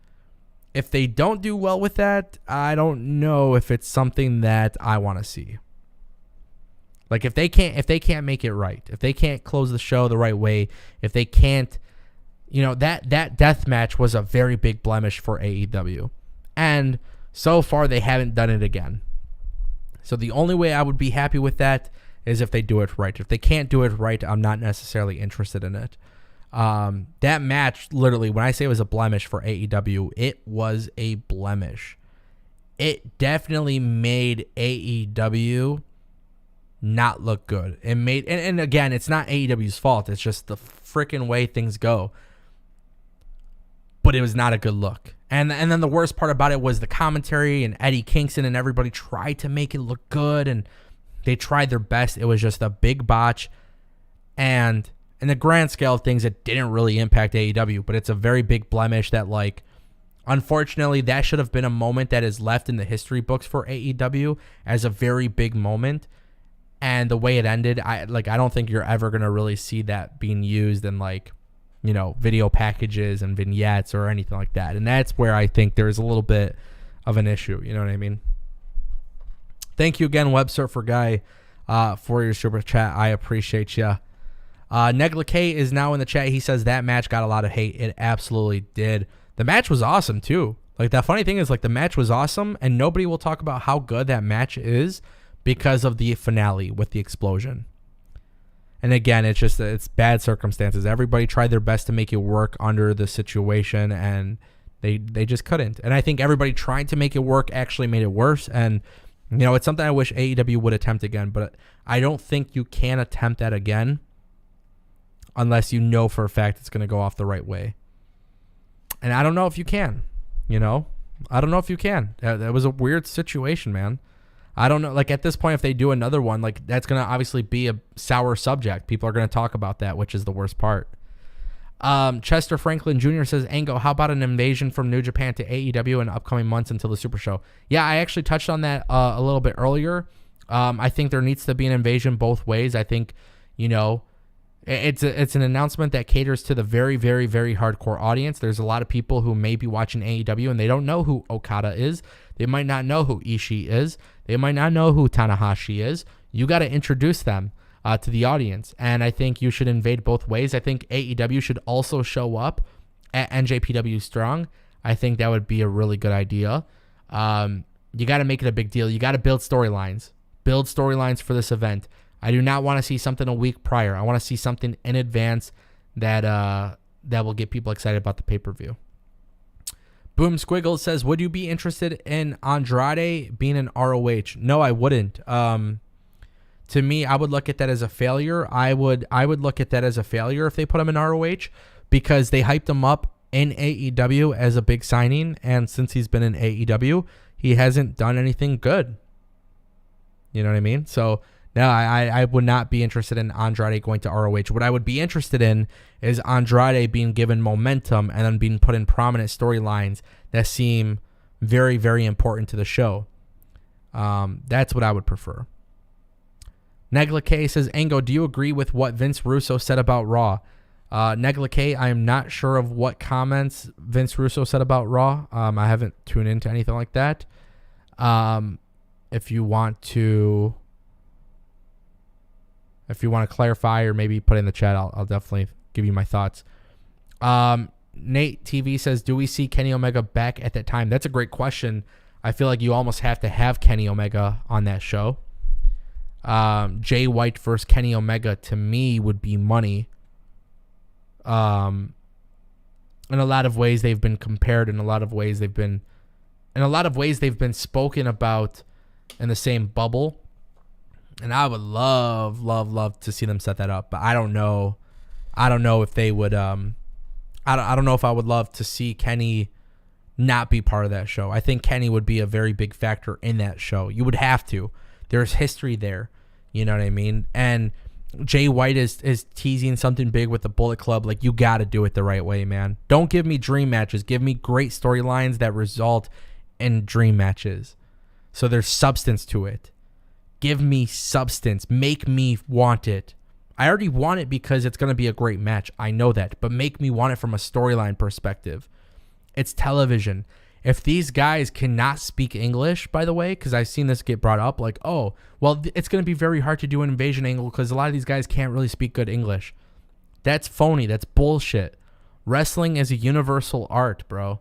If they don't do well with that, I don't know if it's something that I want to see. Like, if they can't make it right, if they can't close the show the right way, if they can't, that death match was a very big blemish for AEW. And so far they haven't done it again. So the only way I would be happy with that is if they do it right. If they can't do it right, I'm not necessarily interested in it. That match, literally, when I say it was a blemish for AEW, it was a blemish. It definitely made AEW not look good. It made, and again, it's not AEW's fault. It's just the freaking way things go. But it was not a good look. And then the worst part about it was the commentary, and Eddie Kingston and everybody tried to make it look good, and they tried their best. It was just a big botch. And in the grand scale of things, it didn't really impact AEW, but it's a very big blemish that, like, unfortunately, that should have been a moment that is left in the history books for AEW as a very big moment. And the way it ended, I don't think you're ever going to really see that being used in, like, video packages and vignettes or anything like that. And that's where I think there's a little bit of an issue. You know what I mean? Thank you again, Web Surfer Guy, for your super chat. I appreciate you. Negla K is now in the chat. He says that match got a lot of hate. It absolutely did. The match was awesome too. Like, the funny thing is, like, the match was awesome, and nobody will talk about how good that match is because of the finale with the explosion. And again, it's bad circumstances. Everybody tried their best to make it work under the situation, and they just couldn't. And I think everybody trying to make it work actually made it worse. And, it's something I wish AEW would attempt again, but I don't think you can attempt that again unless you know for a fact it's going to go off the right way. And I don't know if you can, I don't know if you can. That was a weird situation, man. I don't know. Like, at this point, if they do another one, like, that's going to obviously be a sour subject. People are going to talk about that, which is the worst part. Chester Franklin Jr. says, Ango, how about an invasion from New Japan to AEW in upcoming months until the Super Show? Yeah, I actually touched on that a little bit earlier. I think there needs to be an invasion both ways. I think, it's an announcement that caters to the very, very, very hardcore audience. There's a lot of people who may be watching AEW and they don't know who Okada is. They might not know who Ishii is. They might not know who Tanahashi is. You got to introduce them to the audience. And I think you should invade both ways. I think AEW should also show up at NJPW Strong. I think that would be a really good idea. You got to make it a big deal. You got to build storylines. Build storylines for this event. I do not want to see something a week prior. I want to see something in advance that will get people excited about the pay-per-view. Boom Squiggles says, would you be interested in Andrade being an ROH? No, I wouldn't. To me, I would look at that as a failure. I would look at that as a failure if they put him in ROH, because they hyped him up in AEW as a big signing, and since he's been in AEW, he hasn't done anything good. You know what I mean? So no, I would not be interested in Andrade going to ROH. What I would be interested in is Andrade being given momentum and then being put in prominent storylines that seem very, very important to the show. That's what I would prefer. Negla K says, Ango, do you agree with what Vince Russo said about Raw? Negla K, I am not sure of what comments Vince Russo said about Raw. I haven't tuned into anything like that. If you want to clarify or maybe put in the chat, I'll definitely give you my thoughts. Nate TV says, do we see Kenny Omega back at that time? That's a great question. I feel like you almost have to have Kenny Omega on that show. Jay White versus Kenny Omega to me would be money. In a lot of ways they've been compared. In a lot of ways they've been spoken about in the same bubble. And I would love to see them set that up, but I don't know if they would. I don't know if I would love to see Kenny not be part of that show. I think Kenny would be a very big factor in that show. You would have to. There's history there. You know what I mean? And Jay White is teasing something big with the Bullet Club. Like, you got to do it the right way, man. Don't give me dream matches. Give me great storylines that result in dream matches. So there's substance to it. Give me substance. Make me want it. I already want it because it's going to be a great match. I know that. But make me want it from a storyline perspective. It's television. If these guys cannot speak English, by the way, because I've seen this get brought up, like, oh, well, it's going to be very hard to do an invasion angle because a lot of these guys can't really speak good English. That's phony. That's bullshit. Wrestling is a universal art, bro.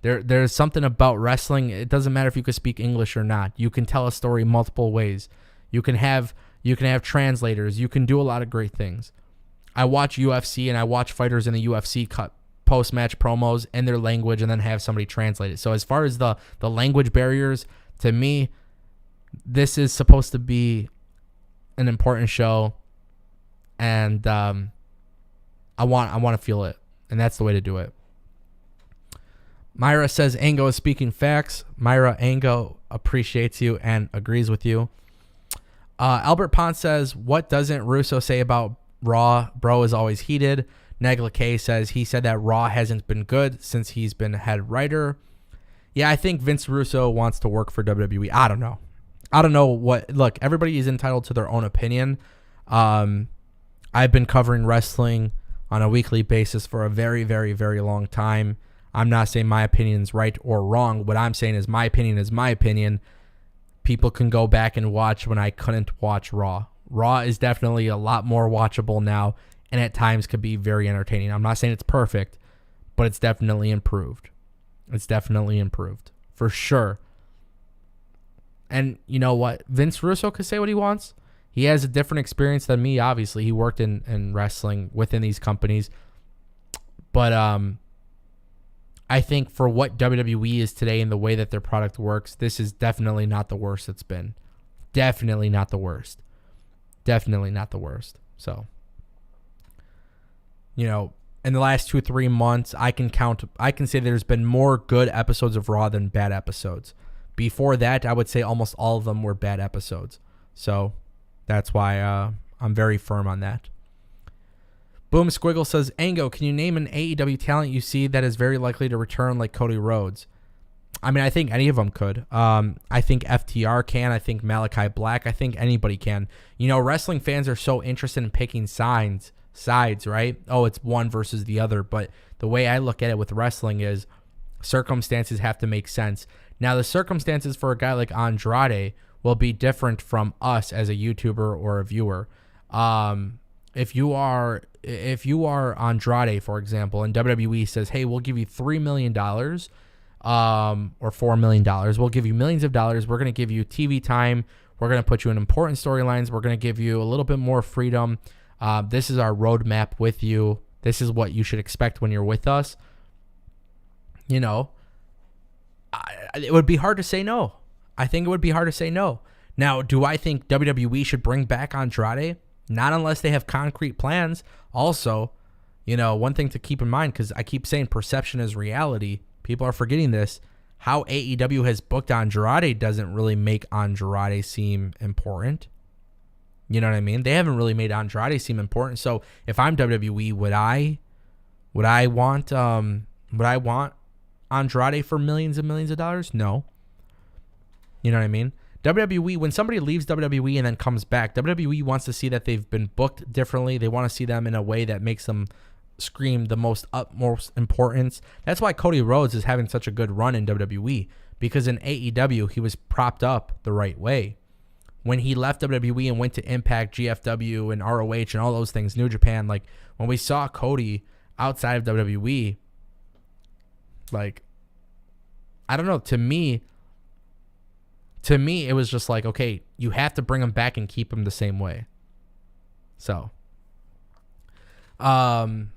There's something about wrestling. It doesn't matter if you can speak English or not. You can tell a story multiple ways. You can have translators. You can do a lot of great things. I watch UFC and I watch fighters in the UFC cut post-match promos in their language and then have somebody translate it. So as far as the language barriers, to me, this is supposed to be an important show, and I want to feel it, and that's the way to do it. Myra says, Ango is speaking facts. Myra, Ango appreciates you and agrees with you. Albert Pont says, what doesn't Russo say about Raw? Bro is always heated. Negla K says, he said that Raw hasn't been good since he's been head writer. Yeah, I think Vince Russo wants to work for WWE. I don't know what. Look, everybody is entitled to their own opinion. I've been covering wrestling on a weekly basis for a very, very, very long time. I'm not saying my opinion is right or wrong. What I'm saying is my opinion is my opinion. People can go back and watch when I couldn't watch Raw. Raw is definitely a lot more watchable now, and at times could be very entertaining. I'm not saying it's perfect, but it's definitely improved. It's definitely improved, for sure. And you know what? Vince Russo could say what he wants. He has a different experience than me, obviously. He worked in wrestling within these companies. But I think for what WWE is today and the way that their product works, this is definitely not the worst it's been. Definitely not the worst. Definitely not the worst. So, you know, in the last 2-3 months, I can say there's been more good episodes of Raw than bad episodes. Before that, I would say almost all of them were bad episodes. So that's why I'm very firm on that. Boom Squiggle says, Ango, can you name an AEW talent you see that is very likely to return like Cody Rhodes? I mean, I think any of them could. I think FTR can. I think Malachi Black. I think anybody can. You know, wrestling fans are so interested in picking sides, right? Oh, it's one versus the other. But the way I look at it with wrestling is circumstances have to make sense. Now, the circumstances for a guy like Andrade will be different from us as a YouTuber or a viewer. If you are Andrade, for example, and WWE says, hey, we'll give you $3 million or $4 million. We'll give you millions of dollars. We're going to give you TV time. We're going to put you in important storylines. We're going to give you a little bit more freedom. This is our roadmap with you. This is what you should expect when you're with us. You know, it would be hard to say no. I think it would be hard to say no. Now, do I think WWE should bring back Andrade? Not unless they have concrete plans. Also, you know, one thing to keep in mind, because I keep saying perception is reality. People are forgetting this. How AEW has booked Andrade doesn't really make Andrade seem important. You know what I mean? They haven't really made Andrade seem important. So if I'm WWE, would I want Andrade for millions and millions of dollars? No. You know what I mean? WWE, when somebody leaves WWE and then comes back, WWE wants to see that they've been booked differently. They want to see them in a way that makes them scream the utmost importance. That's why Cody Rhodes is having such a good run in WWE, because in AEW, he was propped up the right way. When he left WWE and went to Impact, GFW, and ROH and all those things, New Japan, like when we saw Cody outside of WWE, like, I don't know, to me, it was just like, okay, you have to bring him back and keep him the same way. So, Darren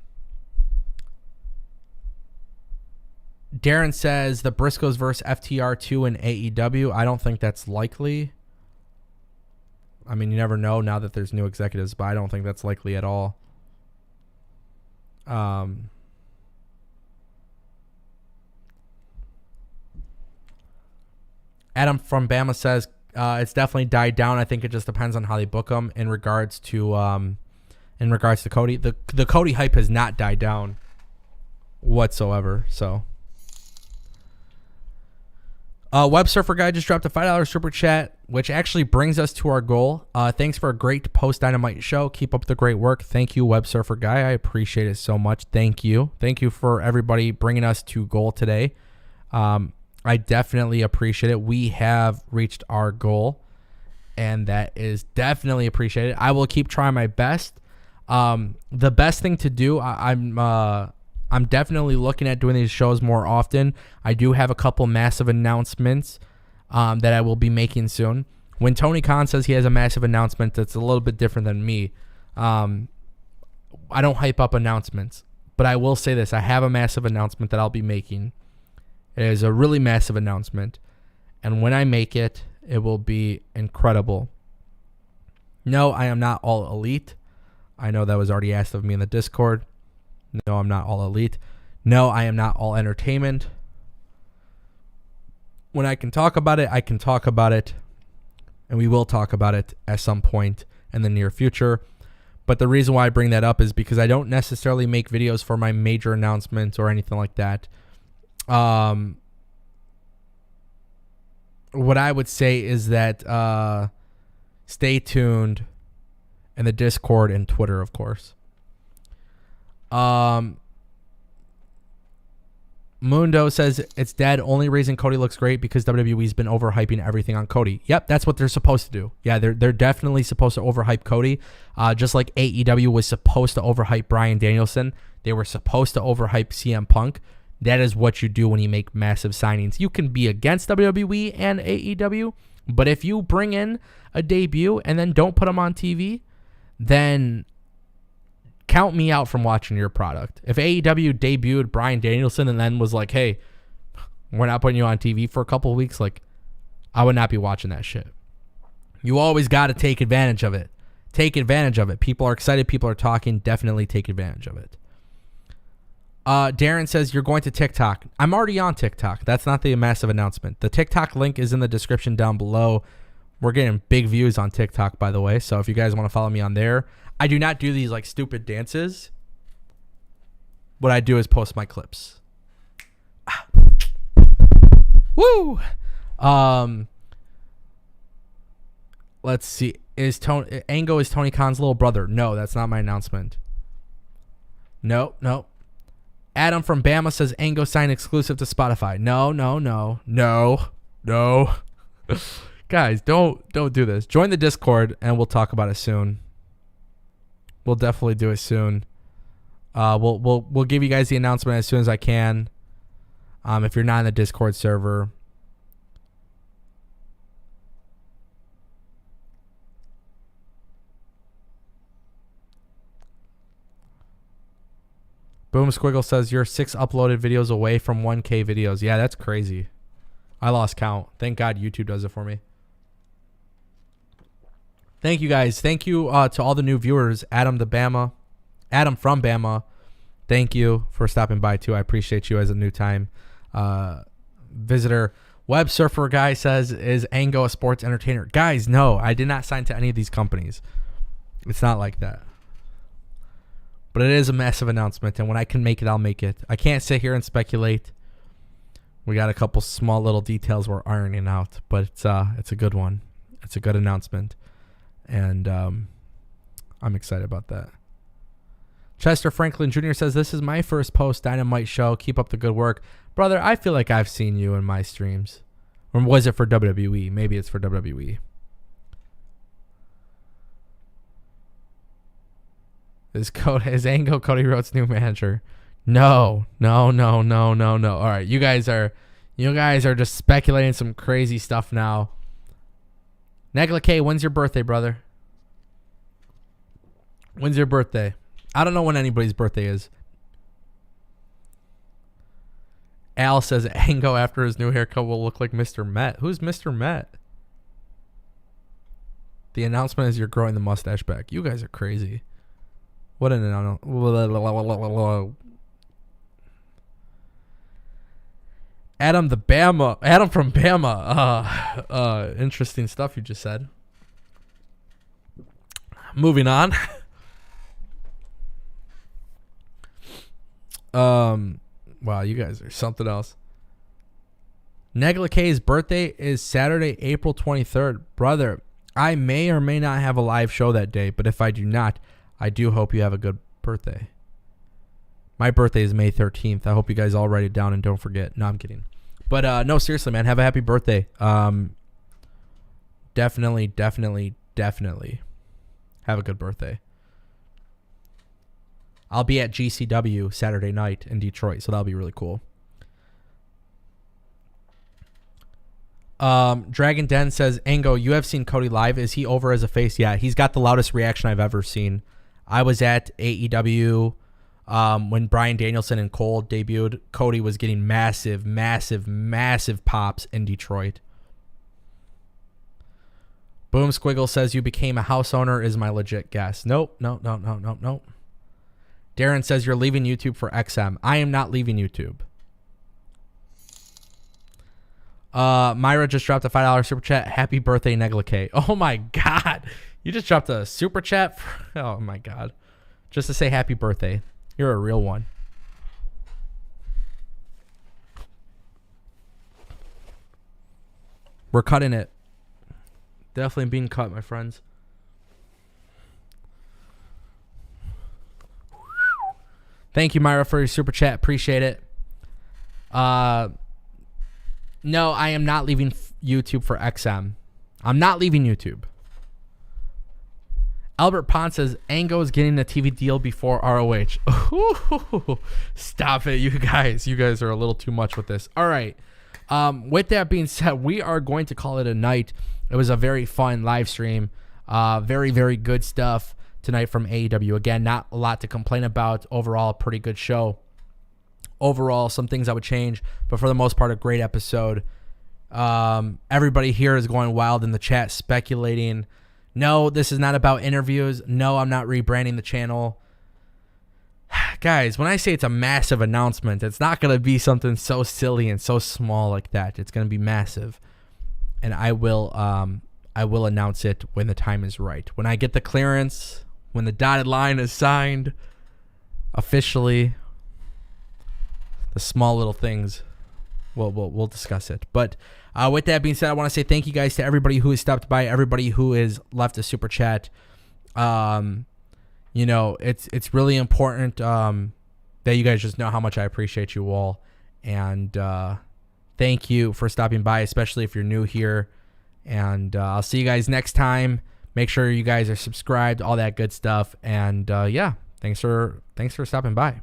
says the Briscoes versus FTR2 in AEW. I don't think that's likely. I mean, you never know now that there's new executives, but I don't think that's likely at all. Adam from Bama says it's definitely died down. I think it just depends on how they book them. In regards to Cody, the Cody hype has not died down whatsoever. So, Web Surfer Guy just dropped a $5 super chat, which actually brings us to our goal. Thanks for a great post Dynamite show. Keep up the great work. Thank you, Web Surfer Guy. I appreciate it so much. Thank you for everybody bringing us to goal today. I definitely appreciate it. We have reached our goal, and that is definitely appreciated. I will keep trying my best. The best thing to do, I'm definitely looking at doing these shows more often. I do have a couple massive announcements that I will be making soon. When Tony Khan says he has a massive announcement, that's a little bit different than me. I don't hype up announcements, but I will say this. I have a massive announcement that I'll be making. It is a really massive announcement, and when I make it, it will be incredible. No, I am not all elite. I know that was already asked of me in the Discord. No, I'm not all elite. No, I am not all entertainment. When I can talk about it, I can talk about it, and we will talk about it at some point in the near future. But the reason why I bring that up is because I don't necessarily make videos for my major announcements or anything like that. What I would say is that stay tuned in the Discord and Twitter, of course. Mundo says it's dead. Only reason Cody looks great because WWE's been overhyping everything on Cody. Yep, that's what they're supposed to do. Yeah, they're definitely supposed to overhype Cody. Just like AEW was supposed to overhype Bryan Danielson, they were supposed to overhype CM Punk. That is what you do when you make massive signings. You can be against WWE and AEW, But if you bring in a debut and then don't put them on TV, then count me out from watching your product. If AEW debuted Bryan Danielson and then was like, hey, we're not putting you on TV for a couple of weeks, like, I would not be watching that shit. You always got to take advantage of it. Take advantage of it. People are excited. People are talking. Definitely take advantage of it. Darren says, you're going to TikTok. I'm already on TikTok. That's not the massive announcement. The TikTok link is in the description down below. We're getting big views on TikTok, by the way. So if you guys want to follow me on there, I do not do these like stupid dances. What I do is post my clips. Woo! Let's see. Ango is Tony Khan's little brother? No, that's not my announcement. No. Adam from Bama says Ango signed exclusive to Spotify. No. Guys, don't do this. Join the Discord and we'll talk about it soon. We'll definitely do it soon. We'll give you guys the announcement as soon as I can. If you're not in the Discord server. Boom Squiggle says you're 6 uploaded videos away from 1K videos. Yeah, that's crazy. I lost count. Thank God YouTube does it for me. Thank you guys. Thank you to all the new viewers. Adam from Bama. Thank you for stopping by too. I appreciate you as a new time visitor. Web Surfer guy says, is Ango a sports entertainer? Guys, no, I did not sign to any of these companies. It's not like that. But it is a massive announcement, and when I can make it, I'll make it. I can't sit here and speculate. We got a couple small little details we're ironing out, but it's a good one. It's a good announcement, and I'm excited about that. Chester Franklin Jr. says, this is my first post-Dynamite show. Keep up the good work. Brother, I feel like I've seen you in my streams. Or was it for WWE? Maybe it's for WWE. Is Ango Cody Rhodes' new manager? No. All right, you guys are just speculating some crazy stuff now. Negla K, when's your birthday, brother? When's your birthday? I don't know when anybody's birthday is. Al says Ango after his new haircut will look like Mr. Met. Who's Mr. Met? The announcement is you're growing the mustache back. You guys are crazy. What an announcement. Adam from Bama. Interesting stuff you just said. Moving on. Wow, you guys are something else. Negla K's birthday is Saturday, April 23rd. Brother, I may or may not have a live show that day, but if I do not, I do hope you have a good birthday. My birthday is May 13th. I hope you guys all write it down and don't forget. No, I'm kidding. But no, seriously, man, have a happy birthday. Definitely have a good birthday. I'll be at GCW Saturday night in Detroit, so that'll be really cool. Dragon Den says, Ango, you have seen Cody live. Is he over as a face? Yeah, he's got the loudest reaction I've ever seen. I was at AEW when Bryan Danielson and Cole debuted. Cody was getting massive pops in Detroit. Boom Squiggle says, you became a house owner is my legit guess. Nope. Darren says, you're leaving YouTube for XM. I am not leaving YouTube. Myra just dropped a $5 super chat. Happy birthday, Negla K. Oh my God. You just dropped a super chat? Oh my God. Just to say happy birthday. You're a real one. We're cutting it. Definitely being cut, my friends. Thank you, Myra, for your super chat. Appreciate it. No, I am not leaving YouTube for XM. I'm not leaving YouTube. Albert Pond says, Ango is getting a TV deal before ROH. Stop it, you guys. You guys are a little too much with this. All right. With that being said, we are going to call it a night. It was a very fun live stream. Very, very good stuff tonight from AEW. Again, not a lot to complain about. Overall, a pretty good show. Overall, some things I would change, but for the most part, a great episode. Everybody here is going wild in the chat, speculating. No, this is not about interviews. No, I'm not rebranding the channel. Guys, when I say it's a massive announcement, it's not going to be something so silly and so small like that. It's going to be massive. And I will announce it when the time is right. When I get the clearance, when the dotted line is signed, officially, the small little things, we'll discuss it. But with that being said, I want to say thank you guys to everybody who has stopped by, everybody who has left a super chat. You know, it's really important that you guys just know how much I appreciate you all. And thank you for stopping by, especially if you're new here. And I'll see you guys next time. Make sure you guys are subscribed, all that good stuff. And yeah, thanks for stopping by.